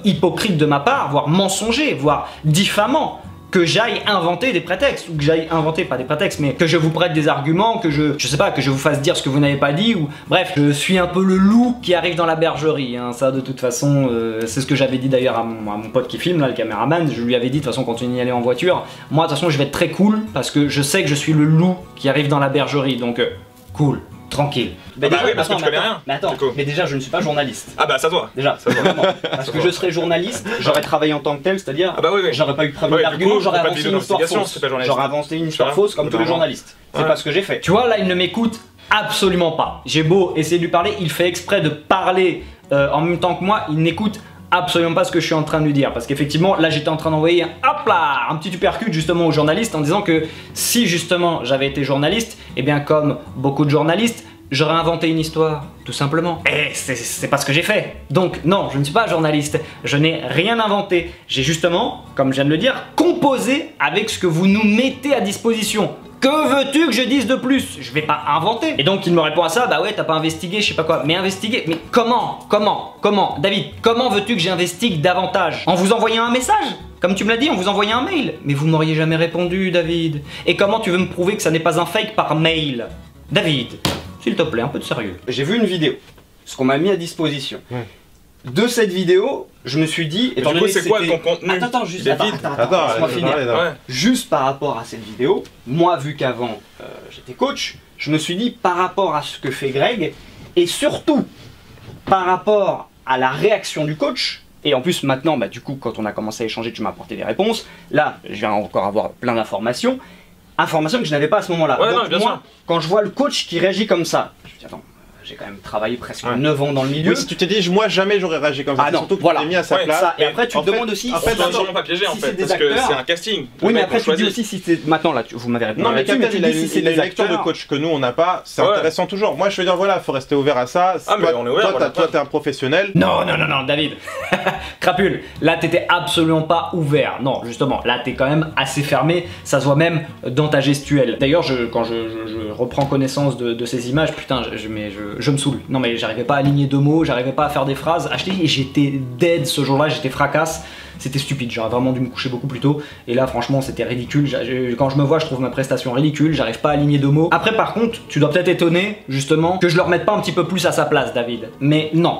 hypocrite de ma part, voire mensonger, voire diffamant, que j'aille inventer des prétextes, ou que j'aille inventer, pas des prétextes, mais que je vous prête des arguments, que je sais pas, que je vous fasse dire ce que vous n'avez pas dit, ou bref, je suis un peu le loup qui arrive dans la bergerie, hein. Ça de toute façon, c'est ce que j'avais dit d'ailleurs à mon pote qui filme, là, le caméraman, je lui avais dit de toute façon quand on y allait en voiture, moi de toute façon je vais être très cool, parce que je sais que je suis le loup qui arrive dans la bergerie, donc cool. Tranquille. Mais déjà, oui, parce que tu connais rien. Mais attends, mais déjà je ne suis pas journaliste. Ah bah ça doit. Déjà, ça doit. Parce que je serais journaliste, j'aurais travaillé en tant que tel, c'est-à-dire j'aurais pas eu preuve d'argument, j'aurais avancé une histoire fausse. J'aurais avancé une histoire fausse comme tous les journalistes. C'est pas ce que j'ai fait. Tu vois, là il ne m'écoute absolument pas. J'ai beau essayer de lui parler, il fait exprès de parler en même temps que moi, il n'écoute absolument pas ce que je suis en train de lui dire, parce qu'effectivement là j'étais en train d'envoyer un petit uppercut justement aux journalistes en disant que si justement j'avais été journaliste, et bien comme beaucoup de journalistes, j'aurais inventé une histoire, tout simplement. Et c'est pas ce que j'ai fait. Donc non, je ne suis pas journaliste, je n'ai rien inventé. J'ai justement, comme je viens de le dire, composé avec ce que vous nous mettez à disposition. Que veux-tu que je dise de plus? Je vais pas inventer. Et donc il me répond à ça, bah ouais, t'as pas investigué, je sais pas quoi. Mais investiguer, mais comment? David, comment veux-tu que j'investigue davantage? En vous envoyant un message? Comme tu me l'as dit, on vous envoyait un mail. Mais vous m'auriez jamais répondu, David. Et comment tu veux me prouver que ça n'est pas un fake par mail? David, s'il te plaît, un peu de sérieux. J'ai vu une vidéo, ce qu'on m'a mis à disposition. De cette vidéo, je me suis dit, étant donné que c'est quoi ton contenu? Attends, laisse-moi finir. Juste par rapport à cette vidéo, moi vu qu'avant j'étais coach, je me suis dit par rapport à ce que fait Greg, et surtout par rapport à la réaction du coach, et en plus maintenant, bah, du coup quand on a commencé à échanger, tu m'as apporté des réponses, là je viens encore avoir plein d'informations, informations que je n'avais pas à ce moment-là. Donc moi, quand je vois le coach qui réagit comme ça, je me dis attends, j'ai quand même travaillé presque 9 ans dans le milieu. Oui, si tu t'es dit, moi jamais j'aurais réagi comme ça. Ah non, surtout que tu t'es mis à sa place. Ça, et après tu te demandes aussi. En fait, c'est sûrement pas piégé en fait, parce que c'est un casting. Oui, mais après tu dis aussi si c'est. Maintenant là, vous m'avez répondu. Non, mais Captain, il a une lecture de coach que nous on n'a pas. C'est intéressant toujours. Moi je veux dire, voilà, faut rester ouvert à ça. Ah, mais on est ouvert. Toi, t'es un professionnel. Non, David. Crapule, là t'étais absolument pas ouvert. Non, justement, là t'es quand même assez fermé. Ça se voit même dans ta gestuelle. D'ailleurs, quand je reprends connaissance de ces images, putain, je me saoule. Non, mais j'arrivais pas à aligner 2 mots, j'arrivais pas à faire des phrases. J'étais dead ce jour-là, j'étais fracasse. C'était stupide, j'aurais vraiment dû me coucher beaucoup plus tôt. Et là, franchement, c'était ridicule. Quand je me vois, je trouve ma prestation ridicule. J'arrive pas à aligner 2 mots. Après, par contre, tu dois peut-être étonner, justement, que je le remette pas un petit peu plus à sa place, David. Mais non.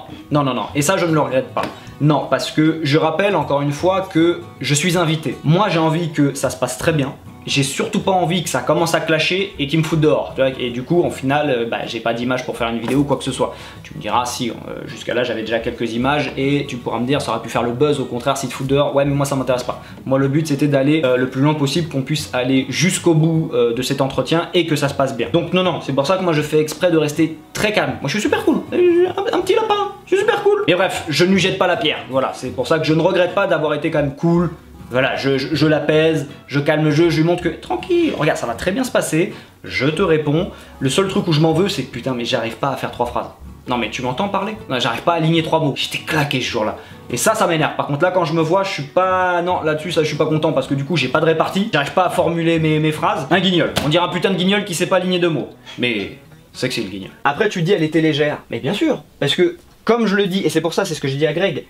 Et ça, je ne le regrette pas. Non, parce que je rappelle encore une fois que je suis invité. Moi, j'ai envie que ça se passe très bien, j'ai surtout pas envie que ça commence à clasher et qu'il me foute dehors. Tu vois, et du coup, en final, j'ai pas d'image pour faire une vidéo ou quoi que ce soit. Tu me diras, si, jusqu'à là, j'avais déjà quelques images et tu pourras me dire, ça aurait pu faire le buzz, au contraire, s'il te fout dehors. Ouais, mais moi, ça m'intéresse pas. Moi, le but, c'était d'aller le plus loin possible, qu'on puisse aller jusqu'au bout de cet entretien et que ça se passe bien. Donc, non, c'est pour ça que moi, je fais exprès de rester très calme. Moi, je suis super cool. Un petit lapin, je suis super cool. Et bref, je ne lui jette pas la pierre. Voilà, c'est pour ça que je ne regrette pas d'avoir été quand même cool. Voilà, je l'apaise, je calme le jeu, je lui montre que tranquille, regarde, ça va très bien se passer, je te réponds. Le seul truc où je m'en veux, c'est que putain, mais j'arrive pas à faire 3 phrases. Non mais tu m'entends parler? J'arrive pas à aligner 3 mots. J'étais claqué ce jour-là. Et ça m'énerve. Par contre là, quand je me vois, je suis pas... Non, là-dessus, ça je suis pas content parce que du coup, j'ai pas de répartie. J'arrive pas à formuler mes phrases. Un guignol. On dirait un putain de guignol qui sait pas aligner 2 mots. Mais c'est que c'est le guignol. Après, tu dis elle était légère. Mais bien sûr, parce que comme je le dis, et c'est pour ça, c'est ce que j'ai dit à Greg,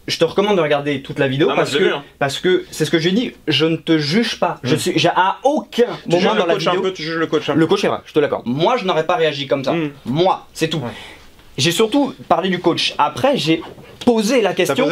je te recommande de regarder toute la vidéo parce que c'est ce que j'ai dit, je ne te juge pas. J'ai à aucun moment dans la vidéo. Tu juges le coach un peu. Le coach est vrai, je te l'accorde. Moi, je n'aurais pas réagi comme ça. Moi, c'est tout. J'ai surtout parlé du coach. Après, j'ai posé la question.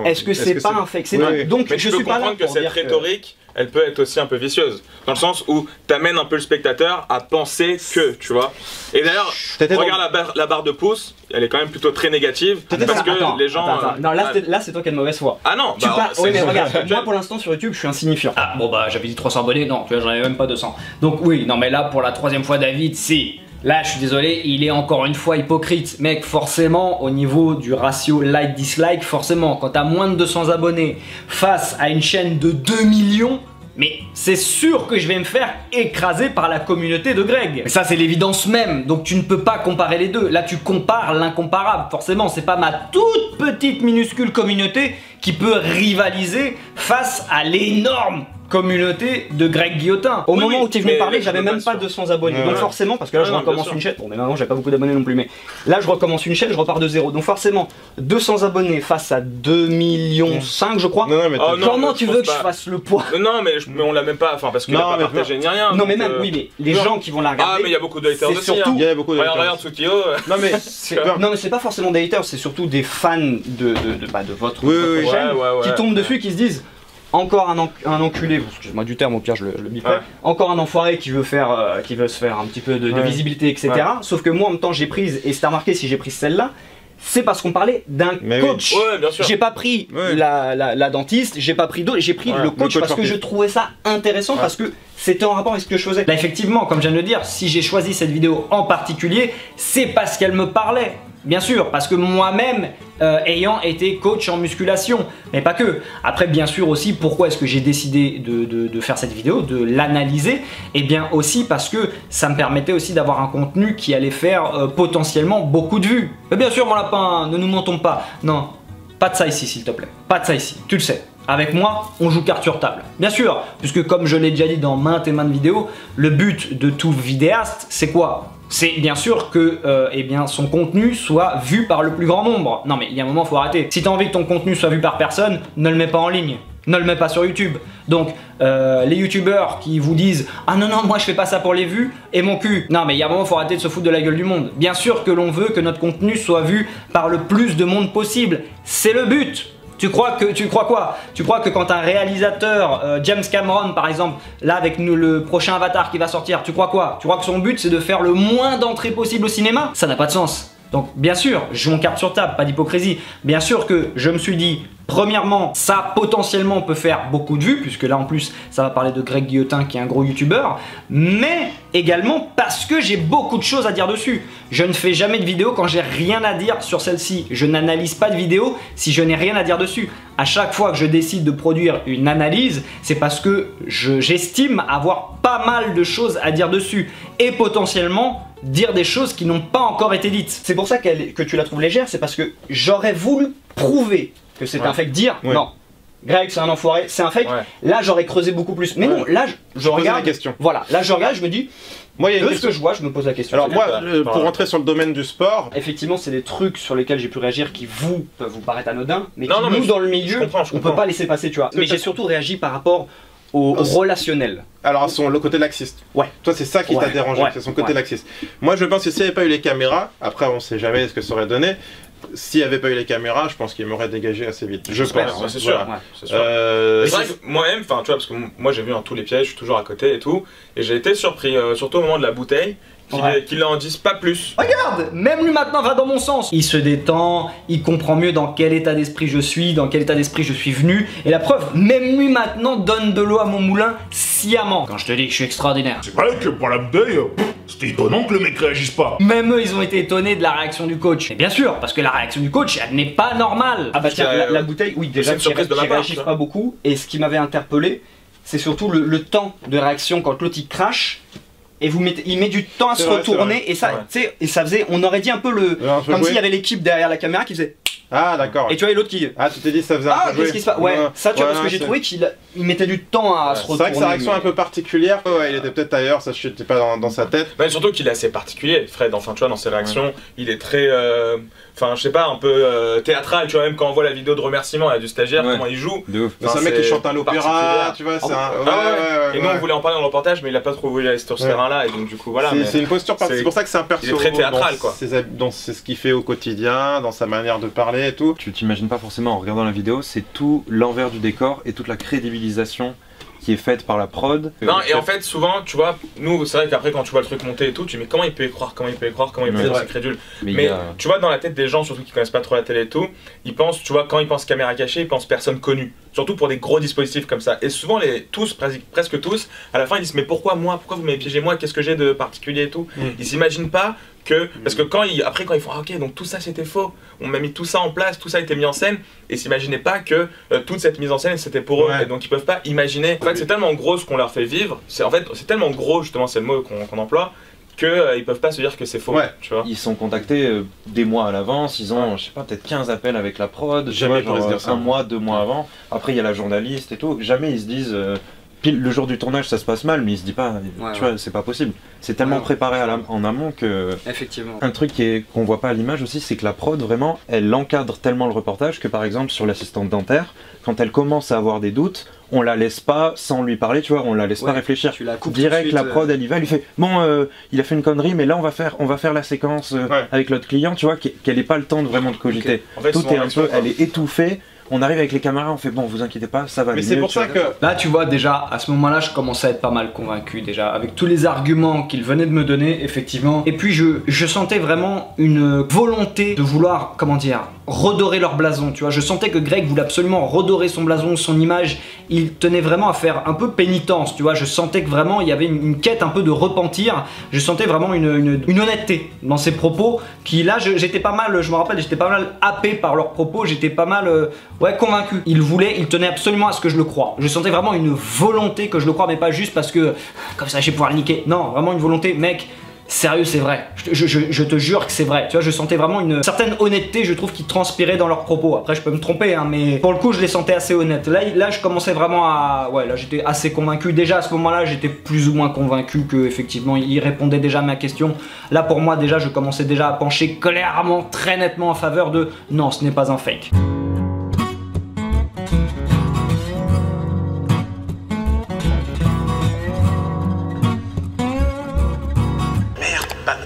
Est-ce que c'est pas un fake? Donc, je suis pas là pour que cette rhétorique, elle peut être aussi un peu vicieuse. Dans le sens où t'amènes un peu le spectateur à penser que, tu vois. Et d'ailleurs, regarde la barre de pouce, elle est quand même plutôt très négative. Parce que les gens. Non, là c'est toi qui as de mauvaise foi. Ah non, oui, mais regarde, moi pour l'instant sur YouTube, je suis insignifiant. Ah bon, bah j'avais dit 300 abonnés, non, tu vois, j'en avais même pas 200. Donc oui, non, mais là pour la 3e fois, David, si. Là, je suis désolé, il est encore une fois hypocrite. Mec, forcément, au niveau du ratio like-dislike, forcément, quand t'as moins de 200 abonnés face à une chaîne de 2 millions, mais c'est sûr que je vais me faire écraser par la communauté de Greg. Mais ça, c'est l'évidence même, donc tu ne peux pas comparer les deux. Là, tu compares l'incomparable, forcément. C'est pas ma toute petite minuscule communauté qui peut rivaliser face à l'énorme communauté de Greg Guillotin. Au moment où tu es venu parler, j'avais même pas 200 abonnés. Donc forcément, parce que là je recommence une chaîne. Bon, mais maintenant j'ai pas beaucoup d'abonnés non plus, mais là je recommence une chaîne, je repars de zéro. Donc forcément, 200 abonnés face à 2,5 millions, je crois. Comment tu veux que je fasse le poids? Non, mais on l'a même pas, enfin parce qu'il a pas partagé ni rien. Non, mais même, oui, mais les gens qui vont la regarder. Ah, mais il y a beaucoup de haters aussi. Il y a beaucoup de haters. Regarde Tsukio. Non, mais c'est pas forcément des haters, c'est surtout des fans de votre chaîne qui tombent dessus, qui se disent. Encore un enculé, excuse-moi du terme, au pire je le biperai. Encore un enfoiré qui veut se faire un petit peu de visibilité, etc. Sauf que moi en même temps j'ai prise, et c'est remarqué si j'ai pris celle-là, c'est parce qu'on parlait d'un coach. J'ai pas pris la dentiste, j'ai pas pris d'autres, j'ai pris le coach parce que je trouvais ça intéressant, parce que c'était en rapport avec ce que je faisais. Là effectivement, comme je viens de le dire, si j'ai choisi cette vidéo en particulier, c'est parce qu'elle me parlait. Bien sûr, parce que moi-même, ayant été coach en musculation, mais pas que. Après, bien sûr aussi, pourquoi est-ce que j'ai décidé de faire cette vidéo, de l'analyser? Et bien aussi parce que ça me permettait aussi d'avoir un contenu qui allait faire potentiellement beaucoup de vues. Mais bien sûr, mon lapin, ne nous mentons pas. Non, pas de ça ici, s'il te plaît. Pas de ça ici, tu le sais. Avec moi, on joue carte sur table. Bien sûr, puisque comme je l'ai déjà dit dans maintes et maintes vidéos, le but de tout vidéaste, c'est quoi? C'est bien sûr que son contenu soit vu par le plus grand nombre. Non mais il y a un moment, faut arrêter. Si tu as envie que ton contenu soit vu par personne, ne le mets pas en ligne. Ne le mets pas sur YouTube. Donc les youtubeurs qui vous disent « Ah non, moi je fais pas ça pour les vues et mon cul ». Non mais il y a un moment, faut arrêter de se foutre de la gueule du monde. Bien sûr que l'on veut que notre contenu soit vu par le plus de monde possible. C'est le but. Tu crois quoi? Tu crois que quand un réalisateur, James Cameron par exemple, là avec le prochain Avatar qui va sortir, tu crois quoi? Tu crois que son but c'est de faire le moins d'entrées possible au cinéma? Ça n'a pas de sens. Donc bien sûr, jouons carte sur table, pas d'hypocrisie. Bien sûr que je me suis dit, premièrement, ça potentiellement peut faire beaucoup de vues, puisque là en plus ça va parler de Greg Guillotin qui est un gros youtubeur, mais également parce que j'ai beaucoup de choses à dire dessus. Je ne fais jamais de vidéo quand j'ai rien à dire sur celle-ci. Je n'analyse pas de vidéo si je n'ai rien à dire dessus. À chaque fois que je décide de produire une analyse, c'est parce que j'estime avoir pas mal de choses à dire dessus, et potentiellement dire des choses qui n'ont pas encore été dites. C'est pour ça que tu la trouves légère, c'est parce que j'aurais voulu prouver que c'est un fake, dire non, Greg c'est un enfoiré, c'est un fake. Là j'aurais creusé beaucoup plus. Mais non, là je regarde la question. Voilà, là je regarde, je me dis, moi il y a une question que je vois, je me pose la question. Alors moi, pour rentrer sur le domaine du sport, effectivement c'est des trucs sur lesquels j'ai pu réagir qui peuvent vous paraître anodins, mais qui nous dans le milieu, on peut pas laisser passer, tu vois. Mais j'ai surtout réagi par rapport au relationnel. Alors le côté laxiste. Ouais. Toi c'est ça qui t'a dérangé, c'est son côté laxiste. Moi je pense que s'il n'y avait pas eu les caméras, après on sait jamais ce que ça aurait donné, s'il n'y avait pas eu les caméras, je pense qu'il m'aurait dégagé assez vite. Je pense. C'est sûr. C'est vrai que moi-même, tu vois, parce que moi j'ai vu tous les pièges, je suis toujours à côté et tout, et j'ai été surpris, surtout au moment de la bouteille. Qu'il en dise pas plus. Regarde, même lui maintenant va dans mon sens. Il se détend, il comprend mieux dans quel état d'esprit je suis, dans quel état d'esprit je suis venu. Et la preuve, même lui maintenant donne de l'eau à mon moulin sciemment. Quand je te dis que je suis extraordinaire. C'est vrai que pour la bouteille, c'était étonnant que le mec réagisse pas. Même eux, ils ont été étonnés de la réaction du coach. Et bien sûr, parce que la réaction du coach, elle n'est pas normale. Ah bah tiens, la bouteille, oui, déjà, qui réagissent pas beaucoup. Et ce qui m'avait interpellé, c'est surtout le temps de réaction quand l'autre il crache. Et il met du temps à se retourner et ça, tu sais, et ça faisait, on aurait dit un peu comme s'il y avait l'équipe derrière la caméra qui faisait. Ah d'accord. Et tu vois l'autre qui. Ah tu t'es dit ça faisait un peu qu'est-ce qui se passe? Ouais, ça tu vois parce que j'ai trouvé qu'il mettait du temps à se retourner. C'est vrai que sa réaction est un peu particulière. Ouais, il était peut-être ailleurs, ça je n'étais pas dans sa tête. Mais surtout qu'il est assez particulier, Fred. Enfin tu vois dans ses réactions, il est très, enfin je sais pas, un peu théâtral. Tu vois même quand on voit la vidéo de remerciement là, du stagiaire, comment il joue. C'est un mec qui chante à l'opéra, tu vois. Et nous on voulait en parler dans le reportage, mais il a pas trop voulu aller sur ce terrain-là et donc du coup voilà. C'est une posture, c'est pour ça que c'est un perso. Il est très théâtral quoi. C'est ce qu'il fait au quotidien, dans sa manière de parler et tout. Tu t'imagines pas forcément en regardant la vidéo, c'est tout l'envers du décor et toute la crédibilisation qui est faite par la prod. Non, et en fait, souvent, tu vois, nous, c'est vrai qu'après, quand tu vois le truc monter et tout, tu dis, mais comment il peut y croire, comment il peut y croire, comment il peut être crédule. Mais tu vois, dans la tête des gens, surtout qui connaissent pas trop la télé et tout, ils pensent, tu vois, quand ils pensent caméra cachée, ils pensent personne connue. Surtout pour des gros dispositifs comme ça. Et souvent, presque tous, à la fin, ils disent, mais pourquoi moi? Pourquoi vous m'avez piégé moi? Qu'est-ce que j'ai de particulier et tout? Ils s'imaginent pas que, parce que après quand ils font ok donc tout ça c'était faux, on m'a mis tout ça en place, tout ça a été mis en scène, et s'imaginaient pas que toute cette mise en scène c'était pour eux, et donc ils peuvent pas imaginer. En fait c'est tellement gros ce qu'on leur fait vivre, c'est tellement gros justement, c'est le mot qu'on emploie, que ils peuvent pas se dire que c'est faux, tu vois. Ils sont contactés des mois à l'avance, ils ont je sais pas peut-être 15 appels avec la prod, jamais genre, se dire ça. un mois, 2 mois avant, après il y a la journaliste et tout, jamais ils se disent pile le jour du tournage ça se passe mal, mais il se dit pas, tu vois, c'est pas possible. C'est tellement préparé en amont que... Effectivement. Un truc qu'on voit pas à l'image aussi, c'est que la prod, vraiment, elle encadre tellement le reportage que par exemple sur l'assistante dentaire, quand elle commence à avoir des doutes, on la laisse pas sans lui parler, tu vois, on la laisse pas réfléchir. Tu la coupes direct, suite, la prod, elle y va, elle lui fait bon, il a fait une connerie, mais là on va faire la séquence avec l'autre client, tu vois, qu'elle ait pas le temps de vraiment de cogiter. En fait, tout est un peu, elle est étouffée. On arrive avec les caméras, on fait bon, vous inquiétez pas, ça va aller mieux. Mais c'est pour ça que... Là tu vois déjà, à ce moment-là, je commençais à être pas mal convaincu déjà, avec tous les arguments qu'il venait de me donner, effectivement. Et puis je sentais vraiment une volonté de vouloir, comment dire, redorer leur blason, tu vois. Je sentais que Greg voulait absolument redorer son blason, son image. Il tenait vraiment à faire un peu pénitence, tu vois. Je sentais que vraiment il y avait une quête un peu de repentir. Je sentais vraiment une honnêteté dans ses propos, qui là j'étais pas mal, je me rappelle, j'étais pas mal happé par leurs propos, j'étais pas mal... convaincu. Il tenait absolument à ce que je le croie. Je sentais vraiment une volonté que je le croie, mais pas juste parce que comme ça je vais pouvoir le niquer. Non, vraiment une volonté, mec. Sérieux, c'est vrai. Je te jure que c'est vrai. Tu vois, je sentais vraiment une certaine honnêteté, je trouve, qui transpirait dans leurs propos. Après, je peux me tromper, hein, mais pour le coup, je les sentais assez honnêtes. Là, je commençais vraiment à... Ouais, là, j'étais assez convaincu. Déjà, à ce moment-là, j'étais plus ou moins convaincu que effectivement, il répondait déjà à ma question. Là, pour moi, déjà, je commençais déjà à pencher clairement, très nettement en faveur de... Non, ce n'est pas un fake.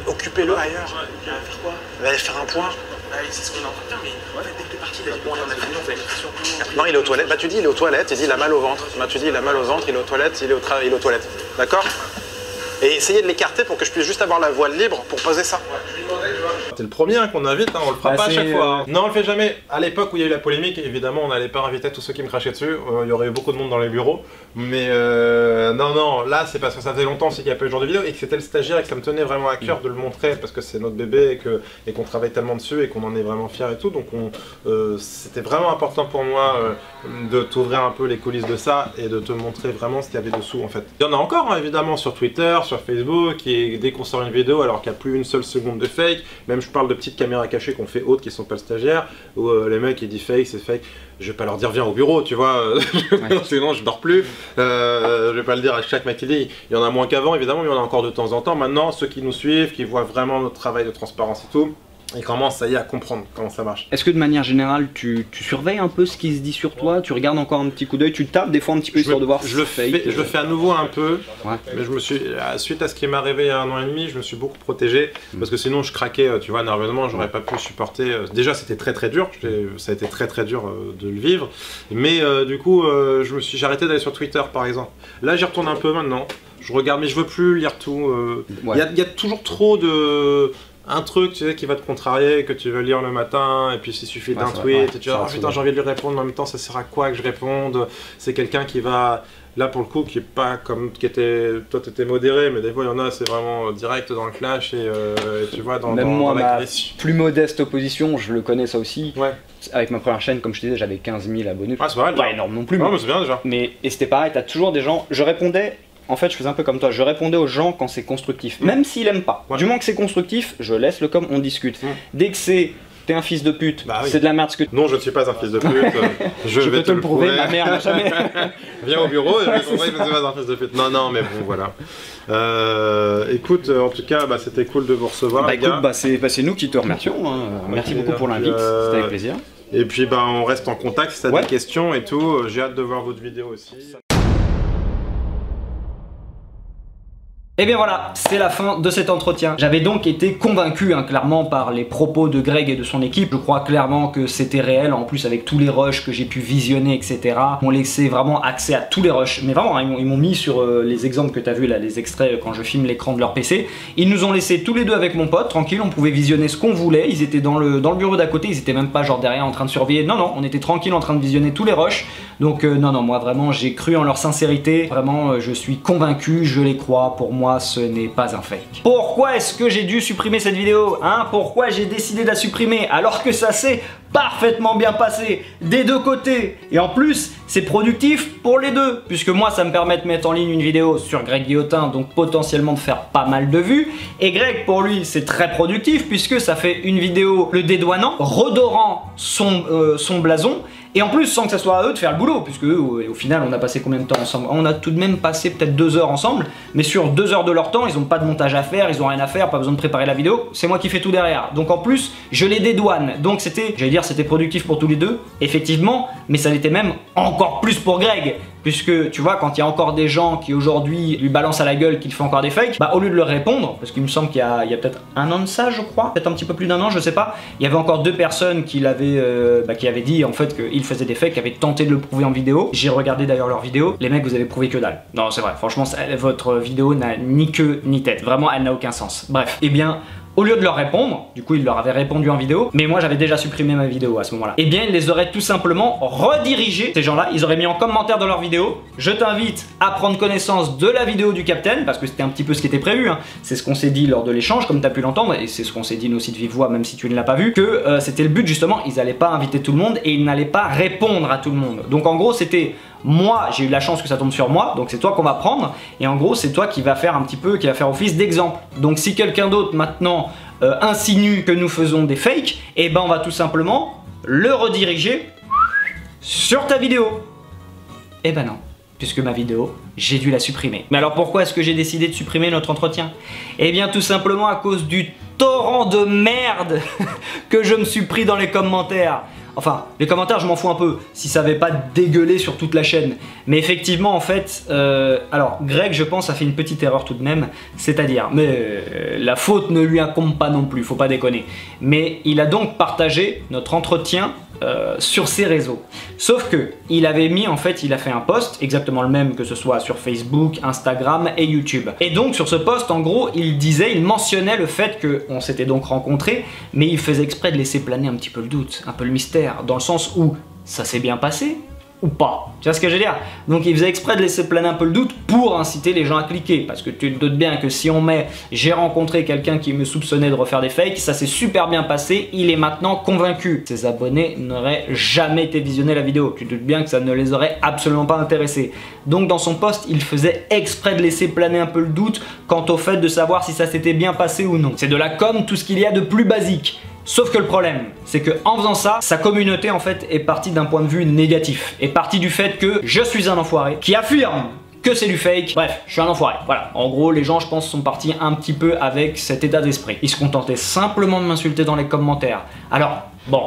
Occupez-le ailleurs. Il va faire quoi? Il va aller faire un point. C'est ce qu'on est en train de faire, mais dès que t'es parti, il a dit bon, on a fini, on fait l'émission. Non, il est aux toilettes. Bah, tu dis il est aux toilettes, il dit il a mal au ventre. Bah, tu dis il a mal au ventre, il est aux toilettes, il est aux toilettes. D'accord? Et essayez de l'écarter pour que je puisse juste avoir la voile libre pour poser ça. C'est le premier qu'on invite, on le fera pas à chaque fois. Non, on le fait jamais. À l'époque où il y a eu la polémique, évidemment, on n'allait pas inviter tous ceux qui me crachaient dessus. Il y aurait eu beaucoup de monde dans les bureaux. Mais non, là, c'est parce que ça faisait longtemps aussi qu'il n'y a pas eu ce genre de vidéo et que c'était le stagiaire et que ça me tenait vraiment à cœur de le montrer parce que c'est notre bébé et qu'on travaille tellement dessus et qu'on en est vraiment fiers et tout. Donc c'était vraiment important pour moi de t'ouvrir un peu les coulisses de ça et de te montrer vraiment ce qu'il y avait dessous en fait. Il y en a encore, hein, évidemment, sur Twitter, sur Facebook, et dès qu'on sort une vidéo alors qu'il n'y a plus une seule seconde de fake, même je parle de petites caméras cachées qu'on fait autres qui sont pas le stagiaire, où les mecs ils disent fake, c'est fake, je vais pas leur dire viens au bureau, tu vois, sinon je dors plus, je vais pas le dire à chaque mec qui dit, il y en a moins qu'avant évidemment, mais il y en a encore de temps en temps. Maintenant, ceux qui nous suivent, qui voient vraiment notre travail de transparence et tout, il commence, ça y est, à comprendre comment ça marche. Est-ce que de manière générale, tu surveilles un peu ce qui se dit sur toi? Tu regardes encore un petit coup d'œil? Tu tapes des fois un petit peu histoire de voir je le fais à nouveau un peu, mais je me suis, suite à ce qui m'est arrivé il y a 1 an et demi, je me suis beaucoup protégé, parce que sinon je craquais, tu vois, nerveusement, j'aurais pas pu supporter. Déjà, c'était très dur, ça a été très dur de le vivre, mais du coup, j'ai arrêté d'aller sur Twitter, par exemple. Là, j'y retourne un peu maintenant, je regarde, mais je veux plus lire tout. Il y a toujours trop de... Un truc, tu sais, qui va te contrarier, que tu veux lire le matin, et puis il suffit d'un tweet, et tu vas, oh putain, j'ai envie de lui répondre, mais en même temps, ça sert à quoi que je réponde? C'est quelqu'un qui va, là pour le coup, qui est pas comme, toi t'étais modéré, mais des fois il y en a, c'est vraiment direct dans le clash, et tu vois, dans ma plus modeste opposition, je le connais ça aussi. Avec ma première chaîne, comme je te disais, j'avais 15 000 abonnés. Ah, c'est pas énorme non plus. Non, mais c'est bien déjà. Et c'était pareil, t'as toujours des gens, je répondais. En fait, je faisais un peu comme toi, je répondais aux gens quand c'est constructif, même s'ils aiment pas. Du moment que c'est constructif, je laisse le com, on discute. Dès que c'est t'es un fils de pute, c'est de la merde ce que tu... Non, je ne suis pas un fils de pute, je vais te le prouver. Ma mère n'a jamais... Viens au bureau et je vais te prouver que je ne suis pas un fils de pute. Non, mais bon, voilà. Écoute, en tout cas, c'était cool de vous recevoir, les gars. C'est nous qui te remercions, merci beaucoup pour l'invite, c'était avec plaisir. Et puis, on reste en contact si tu as des questions et tout, j'ai hâte de voir votre vidéo aussi. Et bien voilà, c'est la fin de cet entretien. J'avais donc été convaincu clairement par les propos de Greg et de son équipe. Je crois clairement que c'était réel, en plus avec tous les rushs que j'ai pu visionner, etc. Ils m'ont laissé vraiment accès à tous les rushs. Mais vraiment, ils m'ont mis sur les exemples que tu as vu là, les extraits quand je filme l'écran de leur PC. Ils nous ont laissé tous les deux avec mon pote, tranquille, on pouvait visionner ce qu'on voulait. Ils étaient dans le bureau d'à côté, ils étaient même pas genre derrière en train de surveiller. Non, on était tranquille en train de visionner tous les rushs. Donc non, moi vraiment j'ai cru en leur sincérité. Vraiment, je suis convaincu, je les crois. Pour moi, ce n'est pas un fake. Pourquoi est-ce que j'ai dû supprimer cette vidéo, Pourquoi j'ai décidé de la supprimer alors que ça s'est parfaitement bien passé des deux côtés? Et en plus, c'est productif pour les deux, puisque moi, ça me permet de mettre en ligne une vidéo sur Greg Guillotin, donc potentiellement de faire pas mal de vues. Et Greg, pour lui, c'est très productif, puisque ça fait une vidéo le dédouanant, redorant son blason. Et en plus, sans que ça soit à eux de faire le boulot, puisque au final, on a passé combien de temps ensemble? On a tout de même passé peut-être 2 heures ensemble, mais sur 2 heures de leur temps, ils n'ont pas de montage à faire, ils n'ont rien à faire, pas besoin de préparer la vidéo, c'est moi qui fais tout derrière. Donc en plus, je les dédouane. Donc c'était, j'allais dire, c'était productif pour tous les deux, effectivement, mais ça l'était même encore plus pour Greg. Puisque tu vois, quand il y a encore des gens qui aujourd'hui lui balancent à la gueule qu'il fait encore des fakes, au lieu de leur répondre, parce qu'il me semble qu'il y a peut-être 1 an de ça, je crois, peut-être un petit peu plus d'1 an, je sais pas, il y avait encore 2 personnes qui avaient dit en fait qu'ils faisaient des fakes, qui avaient tenté de le prouver en vidéo. J'ai regardé d'ailleurs leur vidéo, les mecs, vous avez prouvé que dalle. Non, c'est vrai, franchement, votre vidéo n'a ni queue ni tête, vraiment, elle n'a aucun sens. Bref, eh bien, au lieu de leur répondre, du coup il leur avait répondu en vidéo, mais moi j'avais déjà supprimé ma vidéo à ce moment-là, et bien ils les auraient tout simplement redirigés, ces gens-là, ils auraient mis en commentaire dans leur vidéo: je t'invite à prendre connaissance de la vidéo du Captain, parce que c'était un petit peu ce qui était prévu, c'est ce qu'on s'est dit lors de l'échange, comme tu as pu l'entendre, et c'est ce qu'on s'est dit nous aussi de vive voix, même si tu ne l'as pas vu, que c'était le but justement, ils n'allaient pas inviter tout le monde, et ils n'allaient pas répondre à tout le monde. Donc en gros c'était... Moi, j'ai eu la chance que ça tombe sur moi, donc c'est toi qu'on va prendre, et en gros c'est toi qui va faire un petit peu, qui va faire office d'exemple. Donc si quelqu'un d'autre maintenant insinue que nous faisons des fakes, et ben on va tout simplement le rediriger sur ta vidéo. Et ben non, puisque ma vidéo, j'ai dû la supprimer. Mais alors pourquoi est-ce que j'ai décidé de supprimer notre entretien? Eh bien tout simplement à cause du torrent de merde que je me suis pris dans les commentaires. Enfin, les commentaires, je m'en fous un peu, si ça avait pas dégueulé sur toute la chaîne. Mais effectivement, en fait, alors, Greg, je pense, a fait une petite erreur tout de même, c'est-à-dire, mais la faute ne lui incombe pas non plus, faut pas déconner. Mais il a donc partagé notre entretien sur ses réseaux. Sauf que, il avait mis, en fait, il a fait un post, exactement le même que ce soit sur Facebook, Instagram et YouTube. Et donc, sur ce post, en gros, il mentionnait le fait qu'on s'était donc rencontrés, mais il faisait exprès de laisser planer un petit peu le doute, un peu le mystère, dans le sens où ça s'est bien passé ou pas. Tu vois ce que je veux dire? Donc il faisait exprès de laisser planer un peu le doute pour inciter les gens à cliquer, parce que tu te doutes bien que si on met « j'ai rencontré quelqu'un qui me soupçonnait de refaire des fakes, ça s'est super bien passé, il est maintenant convaincu ». Ses abonnés n'auraient jamais été visionner la vidéo, tu te doutes bien que ça ne les aurait absolument pas intéressés. Donc dans son post, il faisait exprès de laisser planer un peu le doute quant au fait de savoir si ça s'était bien passé ou non. C'est de la com, tout ce qu'il y a de plus basique. Sauf que le problème, c'est qu'en faisant ça, sa communauté en fait est partie d'un point de vue négatif. Est partie du fait que je suis un enfoiré qui affirme que c'est du fake. Bref, je suis un enfoiré. Voilà, en gros, les gens, je pense, sont partis un petit peu avec cet état d'esprit. Ils se contentaient simplement de m'insulter dans les commentaires. Alors, bon...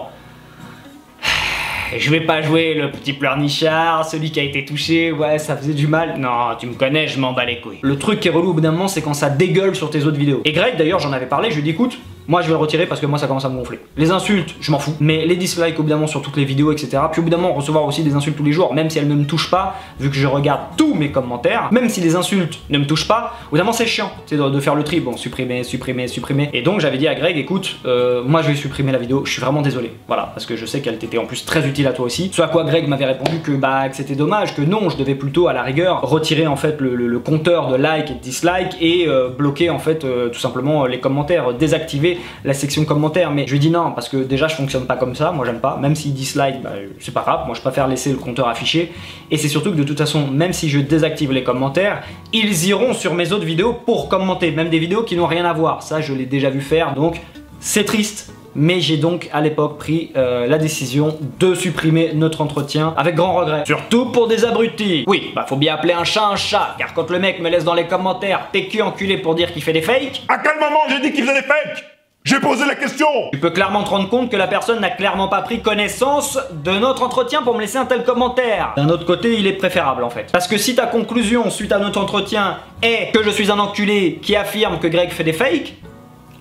Je vais pas jouer le petit pleurnichard, celui qui a été touché, ouais ça faisait du mal. Non, tu me connais, je m'en bats les couilles. Le truc qui est relou au bout d'un moment, c'est quand ça dégueule sur tes autres vidéos. Et Greg d'ailleurs, j'en avais parlé, je lui ai dit écoute, moi je vais le retirer parce que moi ça commence à me gonfler. Les insultes, je m'en fous. Mais les dislikes au bout d'un moment sur toutes les vidéos, etc. Puis au bout d'un moment, recevoir aussi des insultes tous les jours, même si elles ne me touchent pas, vu que je regarde tous mes commentaires, même si les insultes ne me touchent pas, au bout d'un moment c'est chiant, c'est de faire le tri, bon supprimer, supprimer, supprimer. Et donc j'avais dit à Greg, écoute, moi je vais supprimer la vidéo, je suis vraiment désolé. Voilà, parce que je sais qu'elle t'était en plus très utile à toi aussi. Ce à quoi Greg m'avait répondu que c'était dommage, que non, je devais plutôt à la rigueur retirer en fait le compteur de likes et de dislikes et bloquer en fait tout simplement les commentaires, désactiver la section commentaires. Mais je lui dis non, parce que déjà je fonctionne pas comme ça, moi j'aime pas, même s'il dislike, bah, c'est pas grave, moi je préfère laisser le compteur affiché. Et c'est surtout que de toute façon, même si je désactive les commentaires, ils iront sur mes autres vidéos pour commenter, même des vidéos qui n'ont rien à voir. Ça je l'ai déjà vu faire, donc c'est triste. Mais j'ai donc à l'époque pris la décision de supprimer notre entretien avec grand regret. Surtout pour des abrutis. Oui, bah faut bien appeler un chat, car quand le mec me laisse dans les commentaires PQ enculé pour dire qu'il fait des fakes... À quel moment j'ai dit qu'il faisait des fakes? J'ai posé la question! Tu peux clairement te rendre compte que la personne n'a clairement pas pris connaissance de notre entretien pour me laisser un tel commentaire. D'un autre côté, il est préférable en fait. Parce que si ta conclusion suite à notre entretien est que je suis un enculé qui affirme que Greg fait des fakes,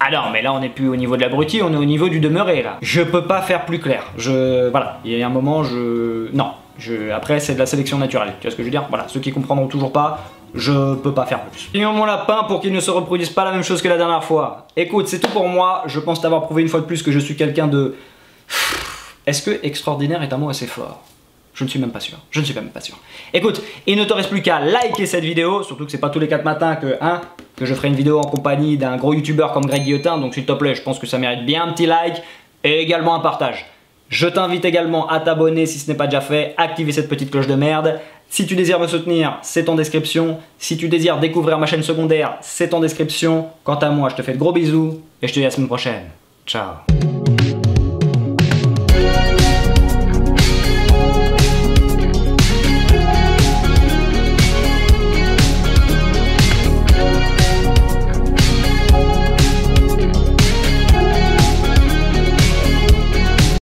ah non, mais là on n'est plus au niveau de l'abruti, on est au niveau du demeuré là. Je peux pas faire plus clair. Voilà, il y a un moment, non. Après c'est de la sélection naturelle, tu vois ce que je veux dire? Voilà, ceux qui comprendront toujours pas, je peux pas faire plus. Signons mon lapin pour qu'il ne se reproduise pas la même chose que la dernière fois. Écoute, c'est tout pour moi, je pense t'avoir prouvé une fois de plus que je suis quelqu'un de... Est-ce que extraordinaire est un mot assez fort? Je ne suis même pas sûr. Je ne suis même pas sûr. Écoute, il ne te reste plus qu'à liker cette vidéo, surtout que c'est pas tous les 4 matins que je ferai une vidéo en compagnie d'un gros youtubeur comme Greg Guillotin, donc s'il te plaît, je pense que ça mérite bien un petit like et également un partage. Je t'invite également à t'abonner si ce n'est pas déjà fait, activer cette petite cloche de merde. Si tu désires me soutenir, c'est en description. Si tu désires découvrir ma chaîne secondaire, c'est en description. Quant à moi, je te fais de gros bisous et je te dis à la semaine prochaine. Ciao.